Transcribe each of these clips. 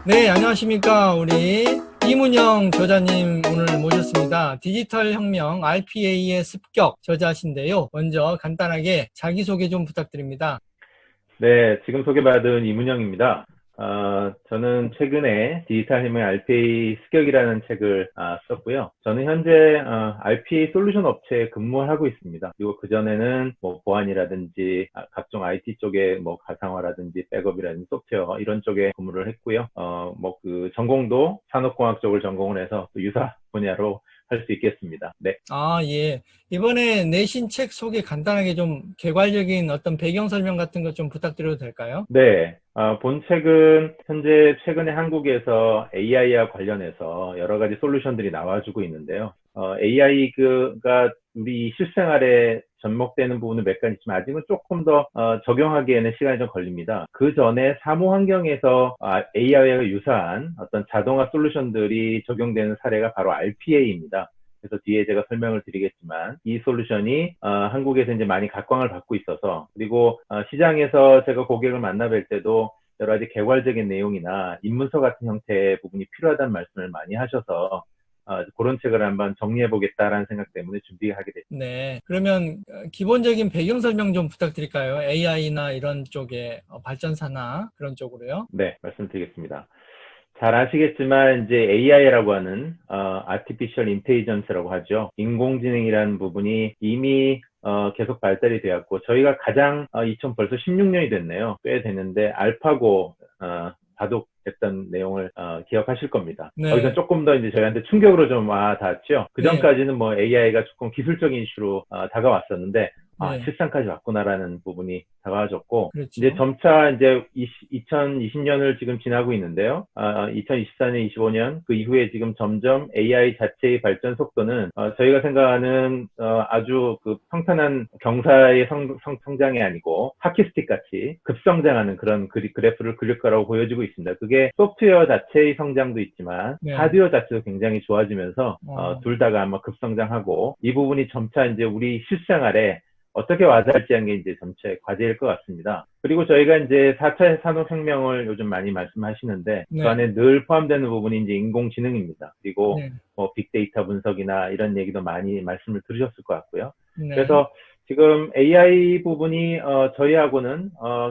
네, 안녕하십니까. 우리 이문영 저자님 오늘 모셨습니다. 디지털 혁명 RPA의 습격 저자신데요. 먼저 간단하게 자기소개 좀 부탁드립니다. 네, 지금 소개받은 이문영입니다. 저는 최근에 디지털 혁명 RPA 습격이라는 책을 썼고요. 저는 현재 RPA 솔루션 업체에 근무를 하고 있습니다. 그리고 그전에는 뭐 보안이라든지 각종 IT 쪽에 뭐 가상화라든지 백업이라든지 소프트웨어 이런 쪽에 근무를 했고요. 뭐 그 전공도 산업공학 쪽을 전공을 해서 또 유사 분야로 할 수 있겠습니다. 네. 예. 이번에 내신 책 소개 간단하게 좀 개괄적인 어떤 배경 설명 같은 것 좀 부탁드려도 될까요? 네, 본 책은 현재 최근에 한국에서 AI와 관련해서 여러 가지 솔루션들이 나와주고 있는데요. AI가 우리 실생활에 접목되는 부분은 몇 가지 있지만 아직은 조금 더 적용하기에는 시간이 좀 걸립니다. 그 전에 사무 환경에서 AI와 유사한 어떤 자동화 솔루션들이 적용되는 사례가 바로 RPA입니다. 그래서 뒤에 제가 설명을 드리겠지만 이 솔루션이 한국에서 이제 많이 각광을 받고 있어서 그리고 시장에서 제가 고객을 만나뵐 때도 여러 가지 개괄적인 내용이나 입문서 같은 형태의 부분이 필요하다는 말씀을 많이 하셔서 그런 책을 한번 정리해 보겠다라는 생각 때문에 준비하게 됐습니다. 네. 그러면 기본적인 배경 설명 좀 부탁드릴까요? AI나 이런 쪽에 발전사나 그런 쪽으로요. 네, 말씀드리겠습니다. 잘 아시겠지만 이제 AI라고 하는 Artificial Intelligence라고 하죠. 인공지능이라는 부분이 이미 계속 발달이 되었고 저희가 가장 벌써 16년이 됐네요. 꽤 됐는데 알파고 바둑했던 내용을 기억하실 겁니다. 네. 거기서 조금 더 이제 저희한테 충격으로 좀 닿았죠. 그 네. 전까지는 뭐 AI가 조금 기술적인 이슈로 다가왔었는데 네. 실상까지 왔구나라는 부분이 다가와졌고, 그렇죠. 이제 점차 이제 2020년을 지금 지나고 있는데요. 2024년, 25년 그 이후에 지금 점점 AI 자체의 발전 속도는 저희가 생각하는 아주 그 평탄한 경사의 성장이 아니고 하키스틱 같이 급성장하는 그런 그래프를 그릴 거라고 보여지고 있습니다. 그게 소프트웨어 자체의 성장도 있지만 네. 하드웨어 자체도 굉장히 좋아지면서 둘 다가 아마 급성장하고 이 부분이 점차 이제 우리 실생활에 어떻게 와닿을지 하는 게 이제 전체 과제일 것 같습니다. 그리고 저희가 이제 4차 산업혁명을 요즘 많이 말씀하시는데 네. 그 안에 늘 포함되는 부분이 이제 인공지능입니다. 그리고 네. 뭐 빅데이터 분석이나 이런 얘기도 많이 말씀을 들으셨을 것 같고요. 네. 그래서 지금 AI 부분이 저희하고는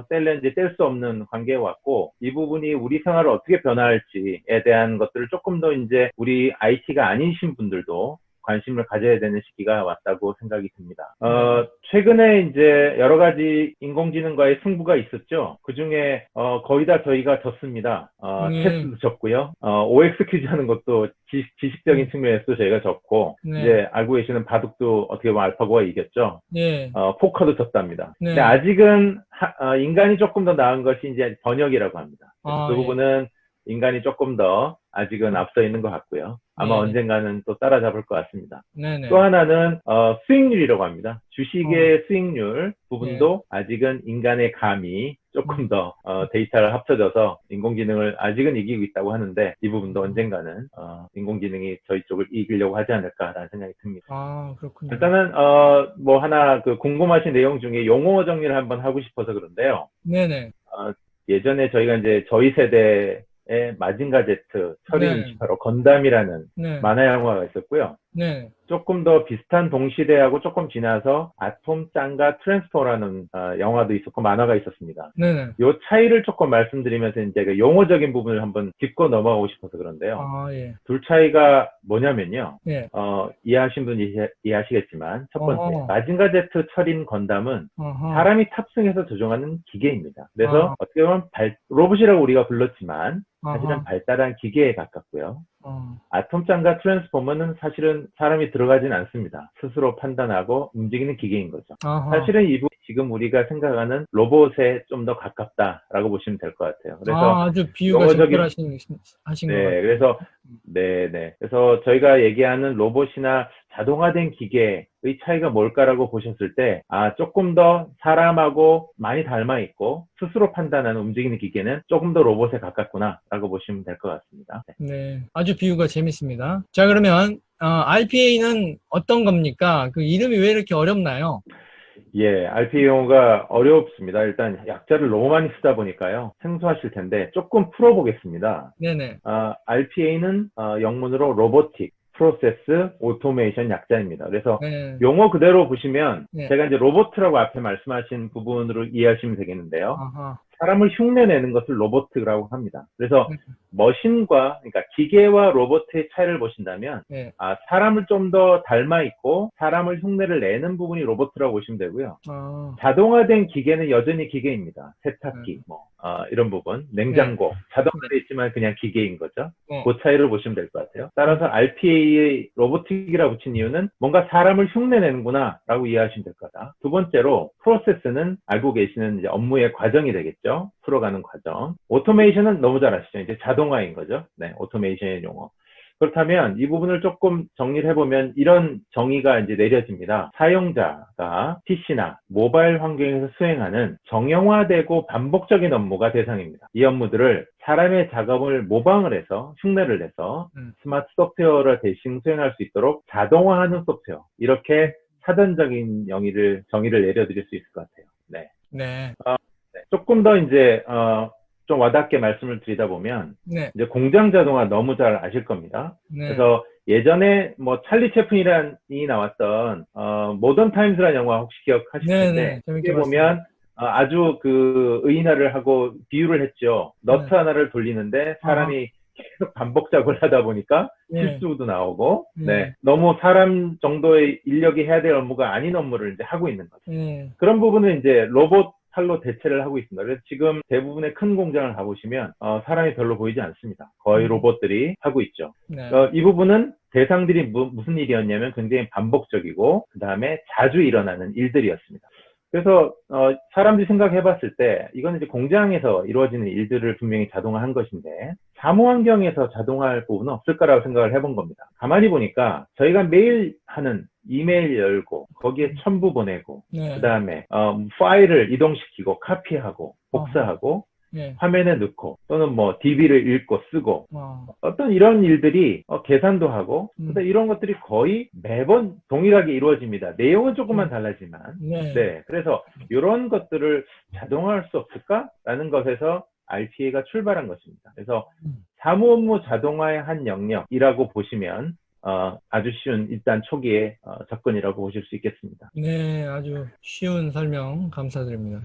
뗄 수 없는 관계에 왔고 이 부분이 우리 생활을 어떻게 변화할지에 대한 것들을 조금 더 이제 우리 IT가 아니신 분들도 관심을 가져야 되는 시기가 왔다고 생각이 듭니다. 최근에 이제 여러 가지 인공지능과의 승부가 있었죠. 그 중에 거의 다 저희가 졌습니다. 테스트도 졌고요. OX 퀴즈 하는 것도 지식적인 측면에서도 저희가 졌고, 네. 이제 알고 계시는 바둑도 어떻게 보면 알파고가 이겼죠. 네. 포커도 졌답니다. 네. 근데 아직은 인간이 조금 더 나은 것이 이제 번역이라고 합니다. 그 예. 부분은 인간이 조금 더 아직은 앞서 있는 것 같고요. 아마 네. 언젠가는 또 따라잡을 것 같습니다. 네네. 또 하나는 수익률이라고 합니다. 주식의 수익률 부분도 아직은 인간의 감이 조금 더 데이터를 합쳐져서 인공지능을 아직은 이기고 있다고 하는데 이 부분도 언젠가는 인공지능이 저희 쪽을 이기려고 하지 않을까라는 생각이 듭니다. 그렇군요. 일단은 뭐 하나 그 궁금하신 내용 중에 용어 정리를 한번 하고 싶어서 그런데요. 네네. 예전에 저희가 이제 저희 세대의 마징가 제트, 철인 28호 건담이라는 네. 만화 영화가 있었고요. 네. 조금 더 비슷한 동시대하고 조금 지나서 아톰 짱가 트랜스포라는 영화도 있었고 만화가 있었습니다. 네네. 요 차이를 조금 말씀드리면서 이제 그 용어적인 부분을 한번 짚고 넘어가고 싶어서 그런데요. 예. 둘 차이가 뭐냐면요. 예. 이해하신 분이 이해하시겠지만 첫 번째 어허. 마징가 제트 철인 건담은 어허. 사람이 탑승해서 조종하는 기계입니다. 그래서 어떻게 보면 로봇이라고 우리가 불렀지만 사실은 발달한 기계에 가깝고요. 아톰 짱가 트랜스포머는 사실은 사람이 들어가진 않습니다. 스스로 판단하고 움직이는 기계인 거죠. 사실은 이 부분 지금 우리가 생각하는 로봇에 좀 더 가깝다라고 보시면 될 것 같아요. 그래서 아주 비유가 적절하신 것 같아요. 그래서 그래서 저희가 얘기하는 로봇이나 자동화된 기계의 차이가 뭘까라고 보셨을 때 조금 더 사람하고 많이 닮아 있고 스스로 판단하는 움직이는 기계는 조금 더 로봇에 가깝구나라고 보시면 될 것 같습니다. 네, 아주 비유가 재밌습니다. 자, 그러면 RPA는 어떤 겁니까? 그 이름이 왜 이렇게 어렵나요? 예, RPA 용어가 어렵습니다. 일단 약자를 너무 많이 쓰다 보니까요. 생소하실 텐데 조금 풀어보겠습니다. 네네. RPA는 영문으로 로보틱, 프로세스, 오토메이션 약자입니다. 그래서 네. 용어 그대로 보시면 네. 제가 이제 로보트라고 앞에 말씀하신 부분으로 이해하시면 되겠는데요. 아하. 사람을 흉내내는 것을 로보트라고 합니다. 그래서 네. 머신과, 그러니까 기계와 로보트의 차이를 보신다면, 네. 사람을 좀 더 닮아 있고 사람을 흉내를 내는 부분이 로보트라고 보시면 되고요. 아. 자동화된 기계는 여전히 기계입니다. 네. 세탁기, 이런 부분, 네. 냉장고, 자동화되어 있지만 그냥 기계인 거죠. 네. 그 차이를 보시면 될 것 같아요. 따라서 RPA의 로보틱이라 붙인 이유는 뭔가 사람을 흉내내는구나 라고 이해하시면 될 거다. 두 번째로 프로세스는 알고 계시는 이제 업무의 과정이 되겠죠. 풀어가는 과정. 오토메이션은 너무 잘 아시죠. 이제 자동화인 거죠. 네, 오토메이션의 용어. 그렇다면 이 부분을 조금 정리를 해보면 이런 정의가 이제 내려집니다. 사용자가 PC나 모바일 환경에서 수행하는 정형화되고 반복적인 업무가 대상입니다. 이 업무들을 사람의 작업을 모방을 해서 흉내를 내서 스마트 소프트웨어를 대신 수행할 수 있도록 자동화하는 소프트웨어. 이렇게 사전적인 정의를 내려드릴 수 있을 것 같아요. 네. 네. 네. 조금 더 이제 좀 와닿게 말씀을 드리다 보면 네. 이제 공장 자동화 너무 잘 아실 겁니다. 네. 그래서 예전에 찰리 채플린이 나왔던 모던 타임즈라는 영화 혹시 기억하실 네. 텐데 네. 재밌게 거기에 보면 아주 그 의인화를 하고 비유를 했죠. 너트 하나를 돌리는데 사람이 계속 반복 작업을 하다 보니까 네. 실수도 나오고, 네, 너무 사람 정도의 인력이 해야 될 업무가 아닌 업무를 이제 하고 있는 거죠. 그런 부분은 이제 로봇 팔로 대체를 하고 있습니다. 그래서 지금 대부분의 큰 공장을 가보시면 사람이 별로 보이지 않습니다. 거의 로봇들이 하고 있죠. 네. 이 부분은 대상들이 무슨 일이었냐면 굉장히 반복적이고 그 다음에 자주 일어나는 일들이었습니다. 그래서 사람들이 생각해 봤을 때 이거는 이제 공장에서 이루어지는 일들을 분명히 자동화한 것인데 사무 환경에서 자동화할 부분은 없을까라고 생각을 해본 겁니다. 가만히 보니까 저희가 매일 하는 이메일 열고 거기에 첨부 보내고 네. 그 다음에 파일을 이동시키고 카피하고 복사하고 네. 화면에 넣고 또는 DB를 읽고 쓰고 어떤 이런 일들이 계산도 하고 이런 것들이 거의 매번 동일하게 이루어집니다. 내용은 조금만 달라지만 네, 그래서 이런 것들을 자동화할 수 없을까라는 것에서 RPA가 출발한 것입니다. 그래서 사무 업무 자동화의 한 영역이라고 보시면 아주 쉬운 일단 초기의 접근이라고 보실 수 있겠습니다. 네, 아주 쉬운 설명 감사드립니다.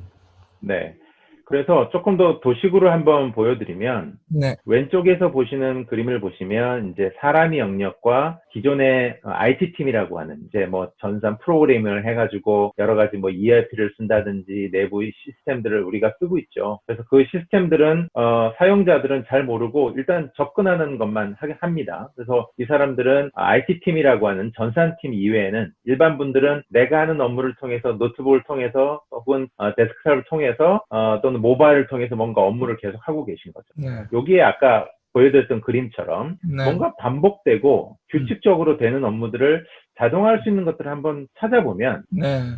네. 그래서 조금 더 도식으로 한번 보여드리면 네. 왼쪽에서 보시는 그림을 보시면 이제 사람의 영역과 기존의 IT팀이라고 하는 이제 전산 프로그래밍을 해가지고 여러 가지 ERP를 쓴다든지 내부 시스템들을 우리가 쓰고 있죠. 그래서 그 시스템들은 사용자들은 잘 모르고 일단 접근하는 것만 하게 합니다. 그래서 이 사람들은 IT팀이라고 하는 전산팀 이외에는 일반 분들은 내가 하는 업무를 통해서 노트북을 통해서 혹은 데스크탑을 통해서 또는 모바일을 통해서 뭔가 업무를 계속 하고 계신 거죠. 네. 여기에 아까 보여드렸던 그림처럼 뭔가 반복되고 규칙적으로 되는 업무들을 자동화할 수 있는 것들을 한번 찾아보면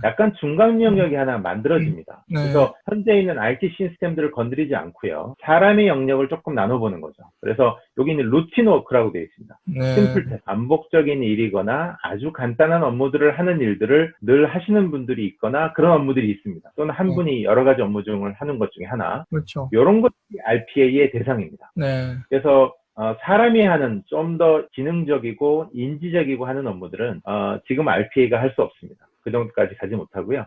약간 중간 영역이 하나 만들어집니다. 그래서 현재 있는 IT 시스템들을 건드리지 않고요. 사람의 영역을 조금 나눠보는 거죠. 그래서 여기는 루틴 워크라고 되어 있습니다. 심플 테스트, 반복적인 일이거나 아주 간단한 업무들을 하는 일들을 늘 하시는 분들이 있거나 그런 업무들이 있습니다. 또는 한 분이 여러 가지 업무 중을 하는 것 중에 하나. 그렇죠. 이런 것들이 RPA의 대상입니다. 그래서 사람이 하는 좀 더 지능적이고 인지적이고 하는 업무들은 지금 RPA가 할 수 없습니다. 그 정도까지 가지 못하고요.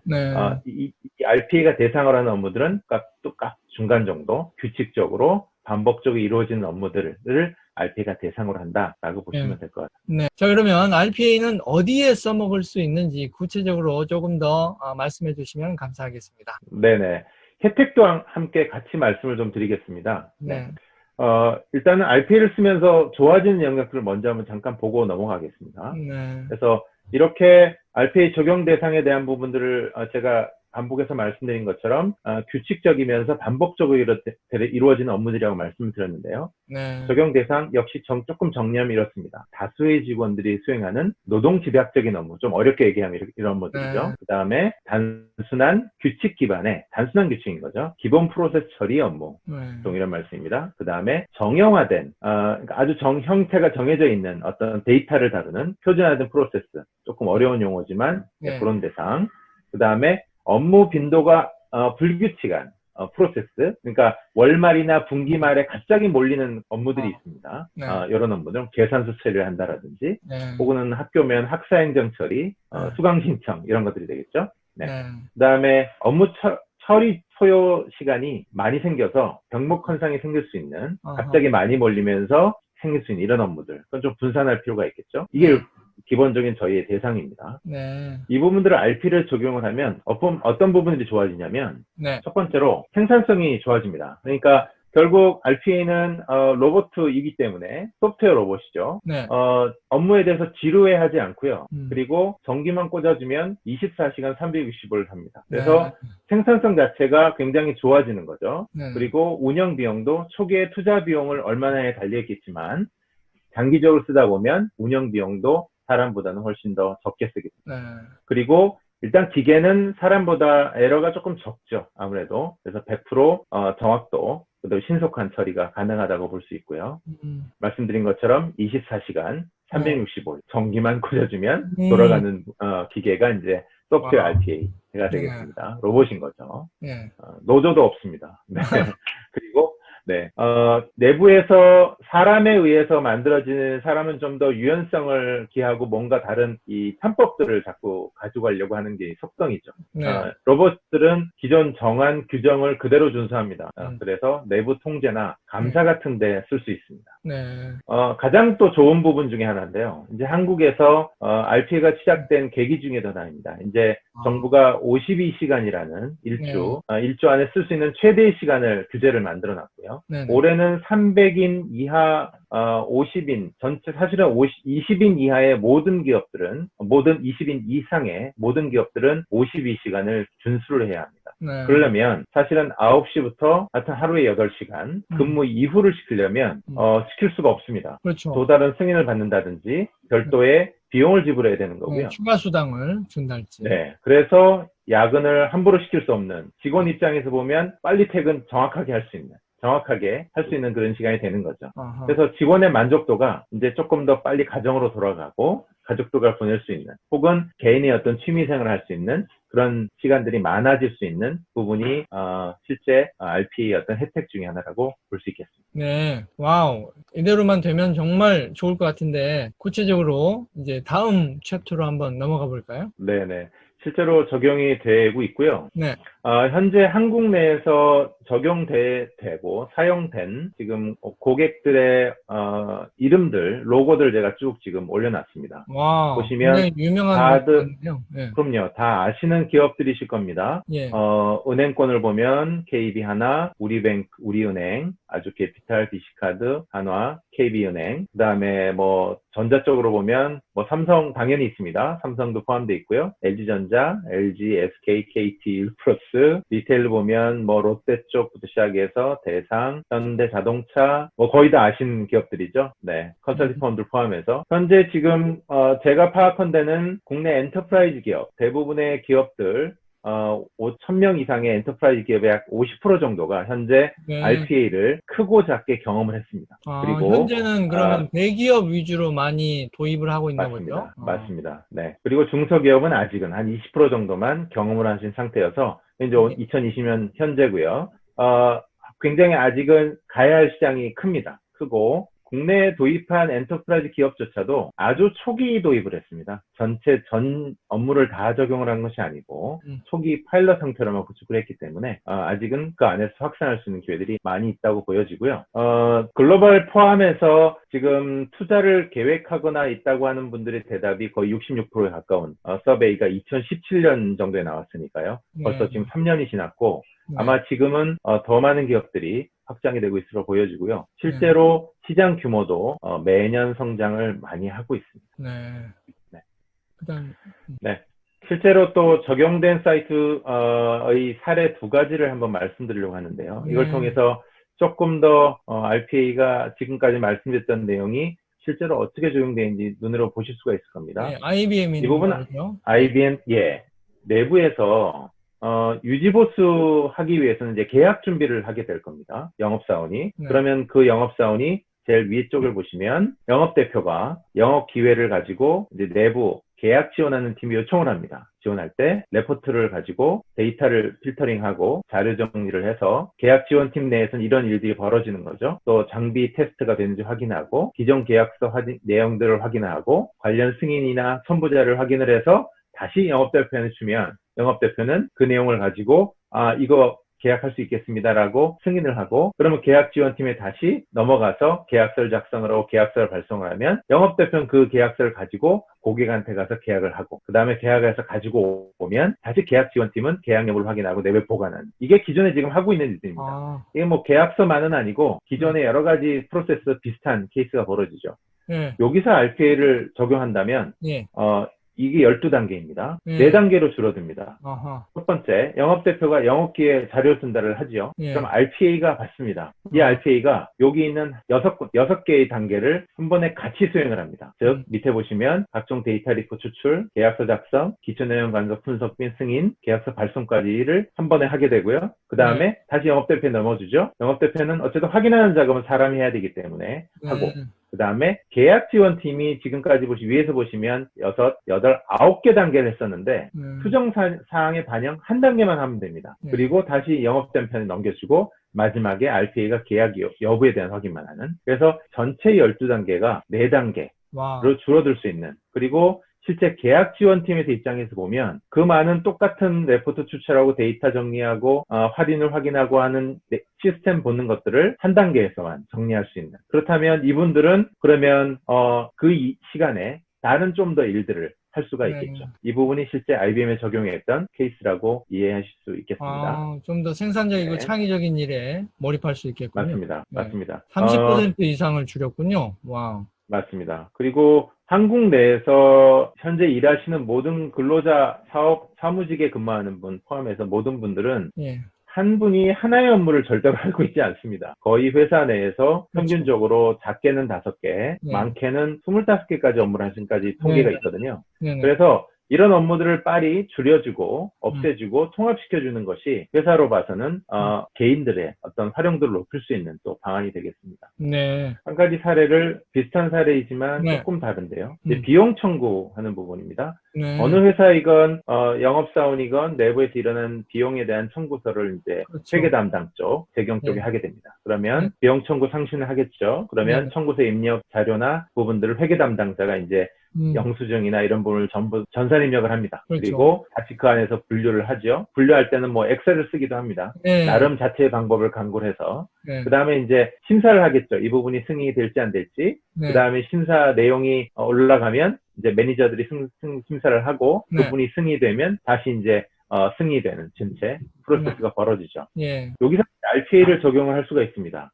이 RPA가 대상으로 하는 업무들은 또 중간 정도 규칙적으로 반복적으로 이루어지는 업무들을 RPA가 대상으로 한다라고 보시면 될 것 같습니다. 네. 자, 그러면 RPA는 어디에 써먹을 수 있는지 구체적으로 조금 더 말씀해 주시면 감사하겠습니다. 네네. 혜택도 함께 같이 말씀을 좀 드리겠습니다. 네. 일단은 RPA를 쓰면서 좋아지는 영역들을 먼저 한번 잠깐 보고 넘어가겠습니다. 그래서 이렇게 RPA 적용 대상에 대한 부분들을 제가 반복해서 말씀드린 것처럼 규칙적이면서 반복적으로 이루어지는 업무들이라고 말씀을 드렸는데요. 적용 대상 역시 조금 정리하면 이렇습니다. 다수의 직원들이 수행하는 노동집약적인 업무, 좀 어렵게 얘기하면 이런 업무들이죠. 그 다음에 단순한 규칙 기반의, 단순한 규칙인 거죠. 기본 프로세스 처리 업무, 이런 말씀입니다. 그 다음에 정형화된, 아주 형태가 정해져 있는 어떤 데이터를 다루는 표준화된 프로세스, 조금 어려운 용어지만 그런 대상. 그 다음에 업무 빈도가 불규칙한 프로세스, 그러니까 월말이나 분기말에 갑자기 몰리는 업무들이 있습니다. 네. 이런 업무들, 계산서 처리를 한다라든지, 네. 혹은 학교면 학사행정 처리, 네. 수강 신청 이런 것들이 되겠죠. 네. 네. 그 다음에 업무 처리 소요 시간이 많이 생겨서 병목 현상이 생길 수 있는, 갑자기 많이 몰리면서 생길 수 있는 이런 업무들, 그건 좀 분산할 필요가 있겠죠. 이게 네. 기본적인 저희의 대상입니다. 네. 이 부분들을 RP를 적용을 하면 어떤 부분들이 좋아지냐면, 네. 첫 번째로 생산성이 좋아집니다. 그러니까 결국 RPA는 로봇이기 때문에 소프트웨어 로봇이죠. 네. 업무에 대해서 지루해하지 않고요. 음. 그리고 전기만 꽂아주면 24시간 365일 합니다. 네. 그래서 생산성 자체가 굉장히 좋아지는 거죠. 네. 그리고 운영 비용도 초기에 투자 비용을 얼마나에 달려있겠지만 장기적으로 쓰다 보면 운영 비용도 사람보다는 훨씬 더 적게 쓰게 됩니다. 네. 그리고 일단 기계는 사람보다 에러가 조금 적죠. 아무래도. 그래서 100% 정확도, 그리고 신속한 처리가 가능하다고 볼 수 있고요. 말씀드린 것처럼 24시간 365일 전기만 꽂아주면 돌아가는 기계가 이제 소프트웨어 RPA가 되겠습니다. 로봇인 거죠. 네. 노조도 없습니다. 네. 그리고 네, 내부에서 사람에 의해서 만들어지는, 사람은 좀 더 유연성을 기하고 뭔가 다른 이 편법들을 자꾸 가져가려고 하는 게 속성이죠. 네. 로봇들은 기존 정한 규정을 그대로 준수합니다. 그래서 내부 통제나 감사 같은 데 쓸 수 있습니다. 네. 가장 또 좋은 부분 중에 하나인데요. 이제 한국에서 RPA가 시작된 계기 중에도 하나입니다. 이제 정부가 52시간이라는 일주 안에 쓸 수 있는 최대의 시간을 규제를 만들어 놨고요. 네네. 올해는 300인 이하 50인, 전체 사실은 20인 이하의 모든 기업들은, 20인 이상의 모든 기업들은 52시간을 준수를 해야 합니다. 네. 그러려면 사실은 9시부터 하여튼 하루에 8시간 근무 이후를 시키려면 시킬 수가 없습니다. 그렇죠. 또 다른 승인을 받는다든지 별도의 비용을 지불해야 되는 거고요. 네, 추가 수당을 준달지. 네, 그래서 야근을 함부로 시킬 수 없는, 직원 입장에서 보면 빨리 퇴근 정확하게 할 수 있는 그런 시간이 되는 거죠. 아하. 그래서 직원의 만족도가 이제 조금 더 빨리 가정으로 돌아가고 가족들과 보낼 수 있는, 혹은 개인의 어떤 취미생활을 할 수 있는 그런 시간들이 많아질 수 있는 부분이 실제 RPA의 어떤 혜택 중에 하나라고 볼 수 있겠습니다. 네, 와우. 이대로만 되면 정말 좋을 것 같은데, 구체적으로 이제 다음 챕터로 한번 넘어가 볼까요? 네네. 실제로 적용이 되고 있고요. 네. 현재 한국 내에서 적용되고 사용된 지금 고객들의 이름들, 로고들 제가 쭉 지금 올려놨습니다. 와, 보시면 굉장히 유명한 다들, 것들이네요. 네. 그럼요, 다 아시는 기업들이실 겁니다. 예. 은행권을 보면 KB하나, 우리뱅크, 우리은행, 아주캐피탈, BC카드, 한화, KB은행, 그 다음에 뭐 전자 쪽으로 보면 뭐 삼성 당연히 있습니다. 삼성도 포함되어 있고요. LG전자, LG, SK, KT, 일플러스, 리테일 보면 뭐 롯데 쪽부터 시작해서 대상, 현대자동차, 뭐 거의 다 아시는 기업들이죠. 네, 컨설팅 펀드를 포함해서 현재 지금 제가 파악한 데는 국내 엔터프라이즈 기업, 대부분의 기업들 5,000명 이상의 엔터프라이즈 기업의 약 50% 정도가 현재 네. RPA를 크고 작게 경험을 했습니다. 그리고 현재는 그러면 대기업 위주로 많이 도입을 하고 있나 맞습니다. 보죠? 맞습니다. 네. 그리고 중소기업은 아직은 한 20% 정도만 경험을 하신 상태여서 이제 2020년 현재고요. 굉장히 아직은 가야 할 시장이 크고 국내에 도입한 엔터프라이즈 기업조차도 아주 초기 도입을 했습니다. 전 업무를 다 적용을 한 것이 아니고 초기 파일럿 형태로만 구축을 했기 때문에 아직은 그 안에서 확산할 수 있는 기회들이 많이 있다고 보여지고요. 글로벌 포함해서 지금 투자를 계획하거나 있다고 하는 분들의 대답이 거의 66%에 가까운 서베이가 2017년 정도에 나왔으니까요. 벌써 지금 3년이 지났고 아마 지금은 더 많은 기업들이 확장이 되고 있으로 보여지고요. 실제로 시장 규모도 매년 성장을 많이 하고 있습니다. 네. 그다음 네. 실제로 또 적용된 사이트의 사례 2가지를 한번 말씀드리려고 하는데요. 이걸 통해서 조금 더 RPA가 지금까지 말씀드렸던 내용이 실제로 어떻게 적용되는지 눈으로 보실 수가 있을 겁니다. 네, IBM이 이 부분은 IBM 내부에서 유지보수 하기 위해서는 이제 계약 준비를 하게 될 겁니다. 영업사원이. 그러면 그 영업사원이 제일 위에 쪽을 보시면 영업대표가 영업 기회를 가지고 이제 내부 계약 지원하는 팀이 요청을 합니다. 지원할 때 레포트를 가지고 데이터를 필터링하고 자료 정리를 해서 계약 지원팀 내에서는 이런 일들이 벌어지는 거죠. 또 장비 테스트가 되는지 확인하고 기존 계약서 내용들을 확인하고 관련 승인이나 선부자를 확인을 해서 다시 영업대표한테 주면 영업대표는 그 내용을 가지고 이거 계약할 수 있겠습니다라고 승인을 하고 그러면 계약지원팀에 다시 넘어가서 계약서를 작성을 하고 계약서를 발송을 하면 영업대표는 그 계약서를 가지고 고객한테 가서 계약을 하고 그 다음에 계약해서 가지고 오면 다시 계약지원팀은 계약 여부를 확인하고 내부에 보관하는 이게 기존에 지금 하고 있는 일들입니다. 이게 뭐 계약서만은 아니고 기존에 여러 가지 프로세스 비슷한 케이스가 벌어지죠. 여기서 RPA를 적용한다면 이게 12단계입니다. 4단계로 줄어듭니다. 첫 번째, 영업대표가 영업기에 자료 전달을 하죠. 그럼 RPA가 받습니다. 이 RPA가 여기 있는 6개의 단계를 한 번에 같이 수행을 합니다. 즉, 밑에 보시면 각종 데이터 리포트 추출, 계약서 작성, 기초 내용 간섭 분석 및 승인, 계약서 발송까지를 한 번에 하게 되고요. 그 다음에 다시 영업대표에 넘어주죠. 영업대표는 어쨌든 확인하는 작업은 사람이 해야 되기 때문에 하고 그 다음에 계약지원팀이 지금까지 위에서 보시면 6, 8, 9개 단계를 했었는데 수정사항의 반영 한 단계만 하면 됩니다. 그리고 다시 영업대표한테 넘겨주고 마지막에 RPA가 계약 여부에 대한 확인만 하는 그래서 전체 12단계가 4단계로 줄어들 수 있는 그리고 실제 계약지원팀에서 입장에서 보면 그 많은 똑같은 레포트 추출하고 데이터 정리하고 할인을 확인하고 하는 시스템 보는 것들을 한 단계에서만 정리할 수 있는 그렇다면 이분들은 그러면 그 시간에 다른 좀 더 일들을 할 수가 있겠죠. 이 부분이 실제 IBM에 적용했던 케이스라고 이해하실 수 있겠습니다. 좀 더 생산적이고 창의적인 일에 몰입할 수 있겠군요. 맞습니다. 맞습니다. 30% 이상을 줄였군요. 와우. 맞습니다. 그리고 한국 내에서 현재 일하시는 모든 근로자 사무직에 근무하는 분 포함해서 모든 분들은 한 분이 하나의 업무를 절대로 하고 있지 않습니다. 거의 회사 내에서 평균적으로 작게는 5개, 많게는 25개까지 업무를 하신까지 통계가 있거든요. 그래서 이런 업무들을 빨리 줄여주고 없애주고 통합시켜주는 것이 회사로 봐서는 개인들의 어떤 활용도를 높일 수 있는 또 방안이 되겠습니다. 한 가지 사례를 비슷한 사례이지만 조금 다른데요. 이제 비용 청구하는 부분입니다. 어느 회사이건 영업사원이건 내부에서 일어난 비용에 대한 청구서를 이제 회계 담당 쪽, 재경 쪽에 하게 됩니다. 그러면 비용 청구 상신을 하겠죠. 그러면 청구서 입력 자료나 부분들을 회계 담당자가 이제 영수증이나 이런 부분을 전부 전산 입력을 합니다. 그리고 다시 그 안에서 분류를 하죠. 분류할 때는 뭐 엑셀을 쓰기도 합니다. 나름 자체의 방법을 강구를 해서 그 다음에 이제 심사를 하겠죠. 이 부분이 승인이 될지 안 될지. 그 다음에 심사 내용이 올라가면 이제 매니저들이 심사를 하고 그분이 승인이 되면 다시 이제 승인이 되는 전체 프로세스가 벌어지죠. 여기서 RPA를 적용을 할 수가 있습니다.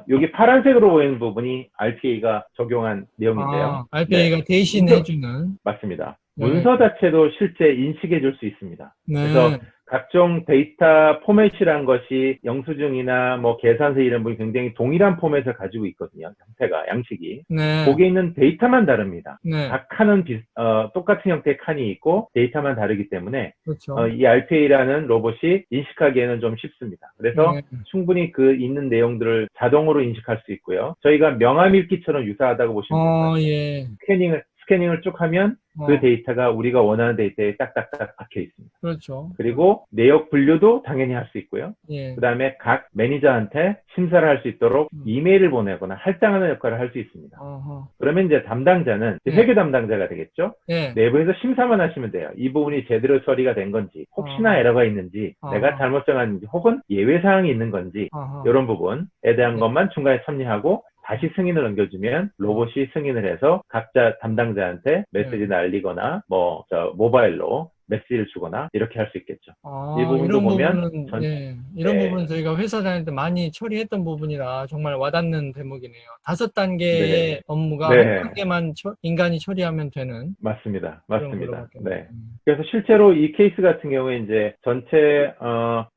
여기 파란색으로 보이는 부분이 RPA가 적용한 내용인데요. RPA가 대신해주는. 맞습니다. 문서 자체도 실제 인식해 줄 수 있습니다. 그래서 각종 데이터 포맷이란 것이 영수증이나 뭐 계산서 이런 부분이 굉장히 동일한 포맷을 가지고 있거든요. 형태가, 양식이. 거기에 있는 데이터만 다릅니다. 각 칸은 똑같은 형태의 칸이 있고 데이터만 다르기 때문에 이 RPA라는 로봇이 인식하기에는 좀 쉽습니다. 그래서 충분히 그 있는 내용들을 자동으로 인식할 수 있고요. 저희가 명함 읽기처럼 유사하다고 보시면 됩니다. 스캐닝을 쭉 하면 그 데이터가 우리가 원하는 데이터에 딱딱딱 박혀 있습니다. 그리고 내역 분류도 당연히 할 수 있고요. 그 다음에 각 매니저한테 심사를 할 수 있도록 이메일을 보내거나 할당하는 역할을 할 수 있습니다. 그러면 이제 담당자는 회계 담당자가 되겠죠. 내부에서 심사만 하시면 돼요. 이 부분이 제대로 처리가 된 건지, 혹시나 에러가 있는지, 내가 잘못 정했는지, 혹은 예외사항이 있는 건지, 이런 부분에 대한 것만 중간에 참여하고 다시 승인을 넘겨주면 로봇이 승인을 해서 각자 담당자한테 메시지를 알리거나 모바일로 메시지를 주거나 이렇게 할 수 있겠죠. 이 부분도 보면 이런 부분은 저희가 회사 다닐 때 많이 처리했던 부분이라 정말 와닿는 대목이네요. 5단계의 업무가 한 단계만 인간이 처리하면 되는. 맞습니다. 그래서 실제로 이 케이스 같은 경우에 이제 전체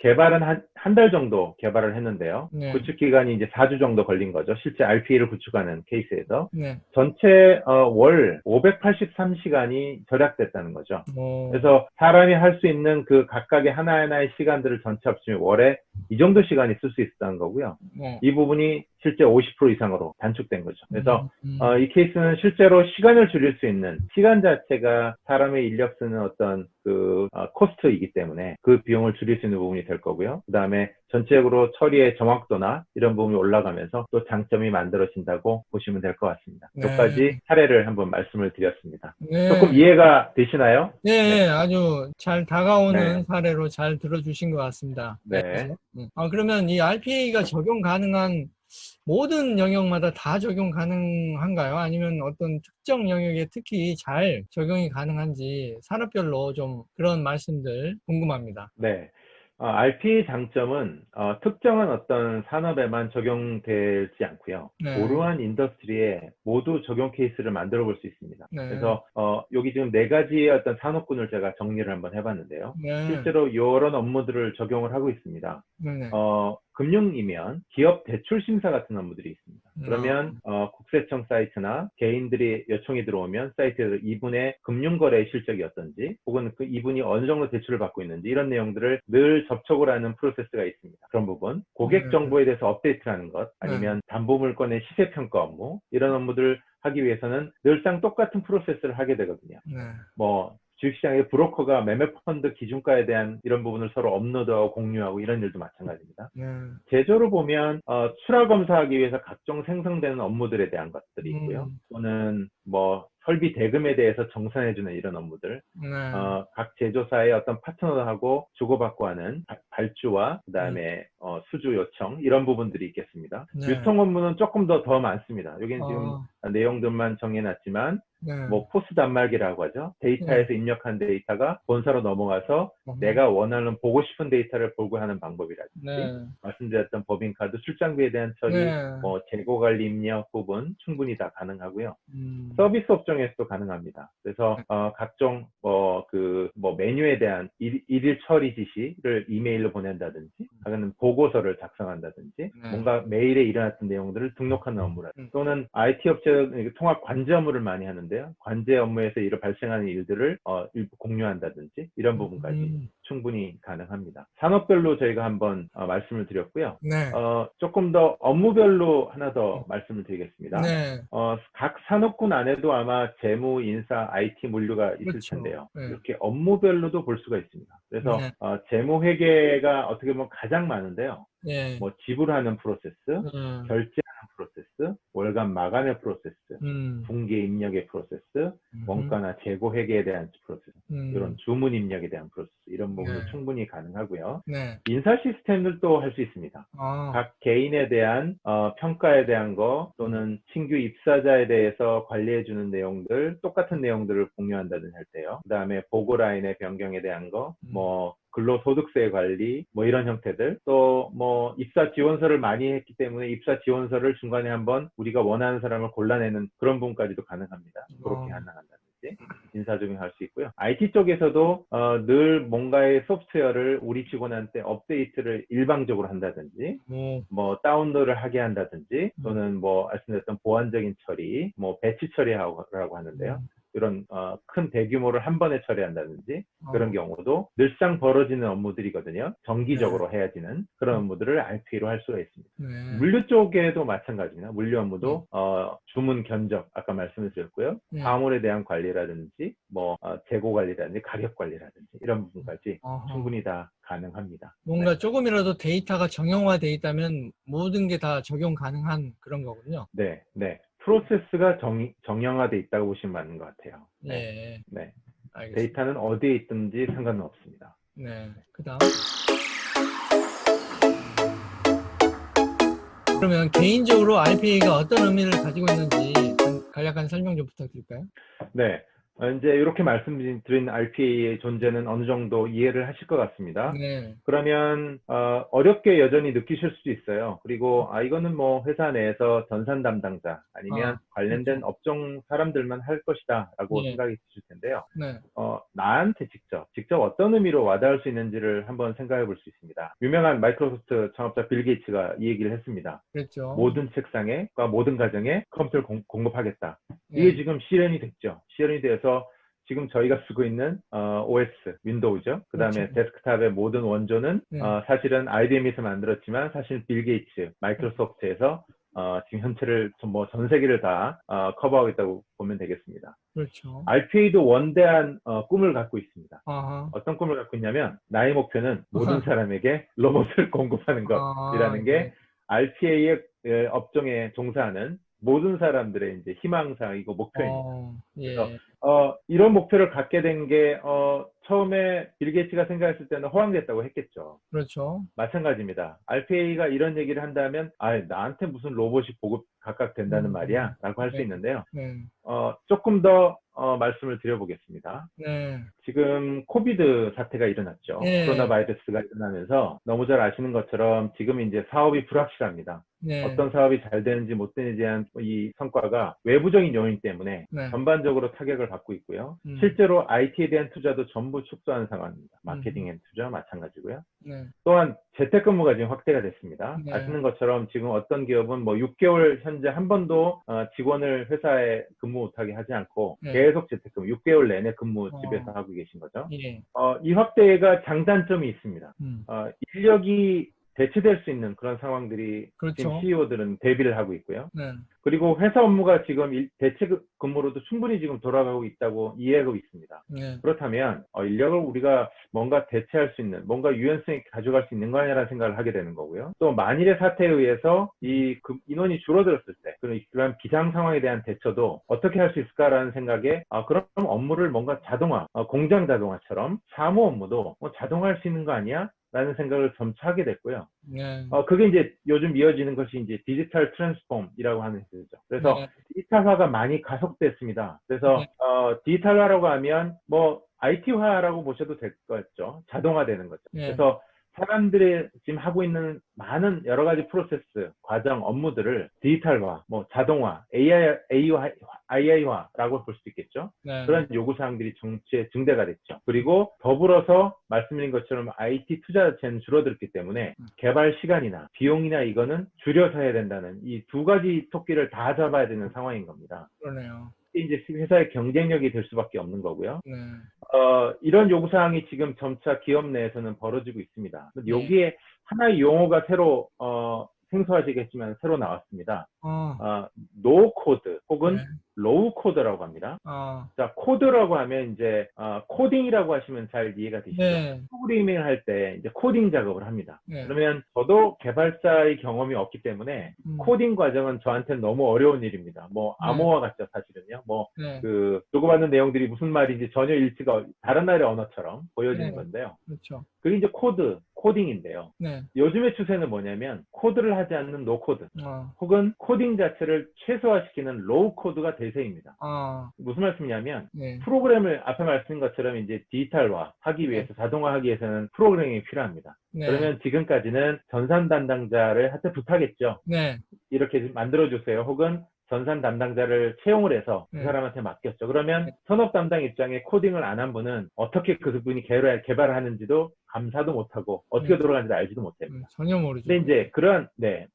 개발은 한 달 정도 개발을 했는데요. 네. 구축 기간이 이제 4주 정도 걸린 거죠. 실제 RPA를 구축하는 케이스에서. 네. 전체 월 583시간이 절약됐다는 거죠. 그래서 사람이 할 수 있는 그 각각의 하나하나의 시간들을 전체 합치면 월에 이 정도 시간이 쓸 수 있었다는 거고요. 이 부분이 실제 50% 이상으로 단축된 거죠. 그래서 이 케이스는 실제로 시간을 줄일 수 있는, 시간 자체가 사람의 인력 쓰는 어떤 그 코스트이기 때문에 그 비용을 줄일 수 있는 부분이 될 거고요. 그 다음에 전체적으로 처리의 정확도나 이런 부분이 올라가면서 또 장점이 만들어진다고 보시면 될 것 같습니다. 네. 몇 가지 사례를 한번 말씀을 드렸습니다. 네. 조금 이해가 되시나요? 네, 아주 잘 다가오는 네. 사례로 잘 들어주신 것 같습니다. 네. 그러면 이 RPA가 적용 가능한 모든 영역마다 다 적용 가능한가요? 아니면 어떤 특정 영역에 특히 잘 적용이 가능한지 산업별로 좀 그런 말씀들 궁금합니다. 네. RPA 장점은 특정한 어떤 산업에만 적용되지 않고요. 네. 고루한 인더스트리에 모두 적용 케이스를 만들어 볼 수 있습니다. 네. 그래서 여기 지금 4가지의 어떤 산업군을 제가 정리를 한번 해봤는데요. 네. 실제로 이런 업무들을 적용을 하고 있습니다. 네. 금융이면 기업 대출 심사 같은 업무들이 있습니다. 그러면 국세청 사이트나 개인들이 요청이 들어오면 사이트에서 이분의 금융거래 실적이 어떤지, 혹은 그 이분이 어느 정도 대출을 받고 있는지, 이런 내용들을 늘 접촉을 하는 프로세스가 있습니다. 그런 부분, 고객 정보에 대해서 업데이트를 하는 것, 아니면 담보물건의 시세평가 업무, 이런 업무들을 하기 위해서는 늘상 똑같은 프로세스를 하게 되거든요. 뭐 주식시장의 브로커가 매매 펀드 기준가에 대한 이런 부분을 서로 업로드하고 공유하고 이런 일도 마찬가지입니다. 제조로 보면 수라 검사하기 위해서 각종 생성되는 업무들에 대한 것들이 있고요. 또는 뭐 설비 대금에 대해서 정산해주는 이런 업무들, 각 제조사의 어떤 파트너하고 주고받고 하는 발주와 그 다음에 수주 요청, 이런 부분들이 있겠습니다. 유통 업무는 조금 더 많습니다. 여기는 지금 내용들만 정해놨지만, 뭐 포스 단말기라고 하죠. 데이터에서 입력한 데이터가 본사로 넘어가서 내가 원하는 보고 싶은 데이터를 보고 하는 방법이라든지, 말씀드렸던 법인카드 출장비에 대한 처리, 뭐 재고관리 입력 부분 충분히 다 가능하고요. 서비스 업종에서도 가능합니다. 그래서 각종 메뉴에 대한 일일 처리 지시를 이메일로 보낸다든지, 아니면 보고서를 작성한다든지, 뭔가 메일에 일어났던 내용들을 등록하는 업무라든지, 또는 IT 업체는 통합 관제 업무를 많이 하는데요. 관제 업무에서 발생하는 일들을 일부 공유한다든지, 이런 부분까지 충분히 가능합니다. 산업별로 저희가 한번 말씀을 드렸고요. 조금 더 업무별로 하나 더 말씀을 드리겠습니다. 각 산업군 안에도 아마 재무, 인사, IT, 물류가 있을 텐데요. 이렇게 업무별로도 볼 수가 있습니다. 그래서 재무 회계가 어떻게 보면 가장 많은데요. 뭐 지불하는 프로세스, 결제하는 프로세스, 월간 마감의 프로세스, 분기 입력의 프로세스, 원가나 재고 회계에 대한 프로세스, 이런 주문 입력에 대한 프로세스, 이런 부분도 충분히 가능하고요. 인사 시스템들도 할 수 있습니다. 각 개인에 대한 평가에 대한 거, 또는 신규 입사자에 대해서 관리해주는 내용들, 똑같은 내용들을 공유한다든지 할 때요. 그 다음에 보고 라인의 변경에 대한 거, 뭐 근로소득세 관리, 뭐 이런 형태들, 또 뭐 입사 지원서를 많이 했기 때문에 입사 지원서를 중간에 한번 우리가 원하는 사람을 골라내는 그런 부분까지도 가능합니다. 그렇게 가능한다든지 인사 적용할 수 있고요. IT 쪽에서도 늘 뭔가의 소프트웨어를 우리 직원한테 업데이트를 일방적으로 한다든지, 뭐 다운로드를 하게 한다든지, 또는 뭐 말씀드렸던 보안적인 처리, 뭐 배치 처리라고 하는데요. 이런 큰 대규모를 한 번에 처리한다든지, 그런 경우도 늘상 벌어지는 업무들이거든요. 정기적으로 해야지는 그런 업무들을 RPA로 할 수가 있습니다. 물류 쪽에도 마찬가지입니다. 물류 업무도 주문 견적, 아까 말씀을 드렸고요. 화물에 대한 관리라든지, 뭐 재고 관리라든지, 가격 관리라든지, 이런 부분까지 충분히 다 가능합니다. 뭔가 조금이라도 데이터가 정형화되어 있다면 모든 게 다 적용 가능한 그런 거군요. 네. 프로세스가 정형화되어 있다고 보시면 맞는 것 같아요. 알겠습니다. 데이터는 어디에 있든지 상관은 없습니다. 그 다음. 그러면 개인적으로 RPA가 어떤 의미를 가지고 있는지 간략한 설명 좀 부탁드릴까요? 이제 이렇게 말씀드린 RPA의 존재는 어느 정도 이해를 하실 것 같습니다. 네. 그러면 어렵게 여전히 느끼실 수도 있어요. 그리고 이거는 뭐 회사 내에서 전산 담당자 아니면 관련된 그렇죠. 업종 사람들만 할 것이다 라고 예. 생각이 드실 텐데요. 네. 나한테 직접 어떤 의미로 와닿을 수 있는지를 한번 생각해 볼 수 있습니다. 유명한 마이크로소프트 창업자 빌 게이츠가 이 얘기를 했습니다. 그랬죠. 모든 책상에, 모든 가정에 컴퓨터를 공급하겠다. 이게 예. 지금 실현이 됐죠. 실현이 돼서 지금 저희가 쓰고 있는 OS, 윈도우죠. 그 다음에 그렇죠. 데스크탑의 모든 원조는 예. 사실은 IBM에서 만들었지만 사실 빌 게이츠, 마이크로소프트에서 지금 현재를 전 세계를 다 커버하고 있다고 보면 되겠습니다. 그렇죠. RPA도 원대한 꿈을 갖고 있습니다. 아하. 어떤 꿈을 갖고 있냐면 나의 목표는 모든 사람에게 로봇을 공급하는 것이라는 게 예. RPA의 업종에 종사하는 모든 사람들의 이제 희망사이고 목표입니다. 그래서 예. 이런 목표를 갖게 된 게 처음에 빌 게이츠가 생각했을 때는 허황됐다고 했겠죠. 그렇죠. 마찬가지입니다. RPA가 이런 얘기를 한다면 나한테 무슨 로봇이 보급 각각 된다는 말이야 라고 할 수 네. 있는데요. 네. 조금 더 말씀을 드려보겠습니다. 네. 지금 코비드 사태가 일어났죠. 예. 코로나 바이러스가 일어나면서 너무 잘 아시는 것처럼 지금 이제 사업이 불확실합니다. 네. 어떤 사업이 잘 되는지 못 되는지에 대한 이 성과가 외부적인 요인 때문에 네. 전반적으로 타격을 받고 있고요. 음. 실제로 IT에 대한 투자도 전부 축소한 상황입니다. 마케팅 앤 투자 마찬가지고요. 네. 또한 재택근무가 지금 확대가 됐습니다. 네. 아시는 것처럼 지금 어떤 기업은 뭐 6개월 현재 한 번도 직원을 회사에 근무 못하게 하지 않고 네. 계속 재택근무 6개월 내내 근무 집에서 하고 계신 거죠. 예. 이 확대가 장단점이 있습니다. 음. 인력이 대체될 수 있는 그런 상황들이 그렇죠. 지금 CEO들은 대비를 하고 있고요. 네. 그리고 회사 업무가 지금 대체 근무로도 충분히 지금 돌아가고 있다고 이해하고 있습니다. 네. 그렇다면 인력을 우리가 뭔가 대체할 수 있는, 뭔가 유연성 있게 가져갈 수 있는 거 아니라는 생각을 하게 되는 거고요. 또 만일의 사태에 의해서 이 인원이 줄어들었을 때 그런 비상 상황에 대한 대처도 어떻게 할 수 있을까라는 생각에 그럼 업무를 뭔가 자동화, 공장 자동화처럼 사무 업무도 자동화할 수 있는 거 아니야? 라는 생각을 점차 하게 됐고요. 네. 그게 이제 요즘 이어지는 것이 이제 디지털 트랜스폼이라고 하는 것이죠. 그래서 네. 디지털화가 많이 가속됐습니다. 그래서 네. 디지털화라고 하면 뭐 IT화라고 보셔도 될 것 같죠. 자동화되는 거죠. 네. 그래서 사람들이 지금 하고 있는 많은 여러 가지 프로세스, 과정, 업무들을 디지털화, 뭐 자동화, AI화라고 볼 수도 있겠죠. 네. 그런 요구사항들이 정치에 증대가 됐죠. 그리고 더불어서 말씀드린 것처럼 IT 투자 자체는 줄어들었기 때문에 개발 시간이나 비용이나 이거는 줄여서 해야 된다는 이 두 가지 토끼를 다 잡아야 되는 상황인 겁니다. 그러네요. 이제 회사의 경쟁력이 될 수밖에 없는 거고요. 네. 이런 요구사항이 지금 점차 기업 내에서는 벌어지고 있습니다. 네. 여기에 하나의 용어가 새로 생소하시겠지만 새로 나왔습니다. 노 코드 혹은 네. 로우 코드라고 합니다. 자, 코드라고 하면 이제 코딩이라고 하시면 잘 이해가 되시죠? 네. 프로그래밍을 할 때 이제 코딩 작업을 합니다. 네. 그러면 저도 개발자의 경험이 없기 때문에 코딩 과정은 저한테는 너무 어려운 일입니다. 뭐 암호화 같죠, 사실은요. 뭐 네. 그 주고받는 내용들이 무슨 말인지 전혀 일치가 다른 나라의 언어처럼 보여지는 네. 건데요. 그렇죠. 그게 이제 코딩인데요. 네. 요즘의 추세는 뭐냐면 코드를 하지 않는 노 코드 혹은 코딩 자체를 최소화시키는 로우 코드가 대세입니다. 무슨 말씀이냐면 네. 프로그램을 앞에 말씀드린 것처럼 이제 디지털화 하기 위해서 자동화하기 위해서는 프로그래밍이 필요합니다. 네. 그러면 지금까지는 전산 담당자를 한테 부탁했죠. 네. 이렇게 만들어주세요. 혹은 전산 담당자를 채용을 해서 그 네. 사람한테 맡겼죠. 그러면 네. 산업 담당 입장에 코딩을 안 한 분은 어떻게 그분이 개발을 하는지도 감사도 못하고 어떻게 네. 돌아가는지도 알지도 못합니다. 전혀 모르죠. 근데 이제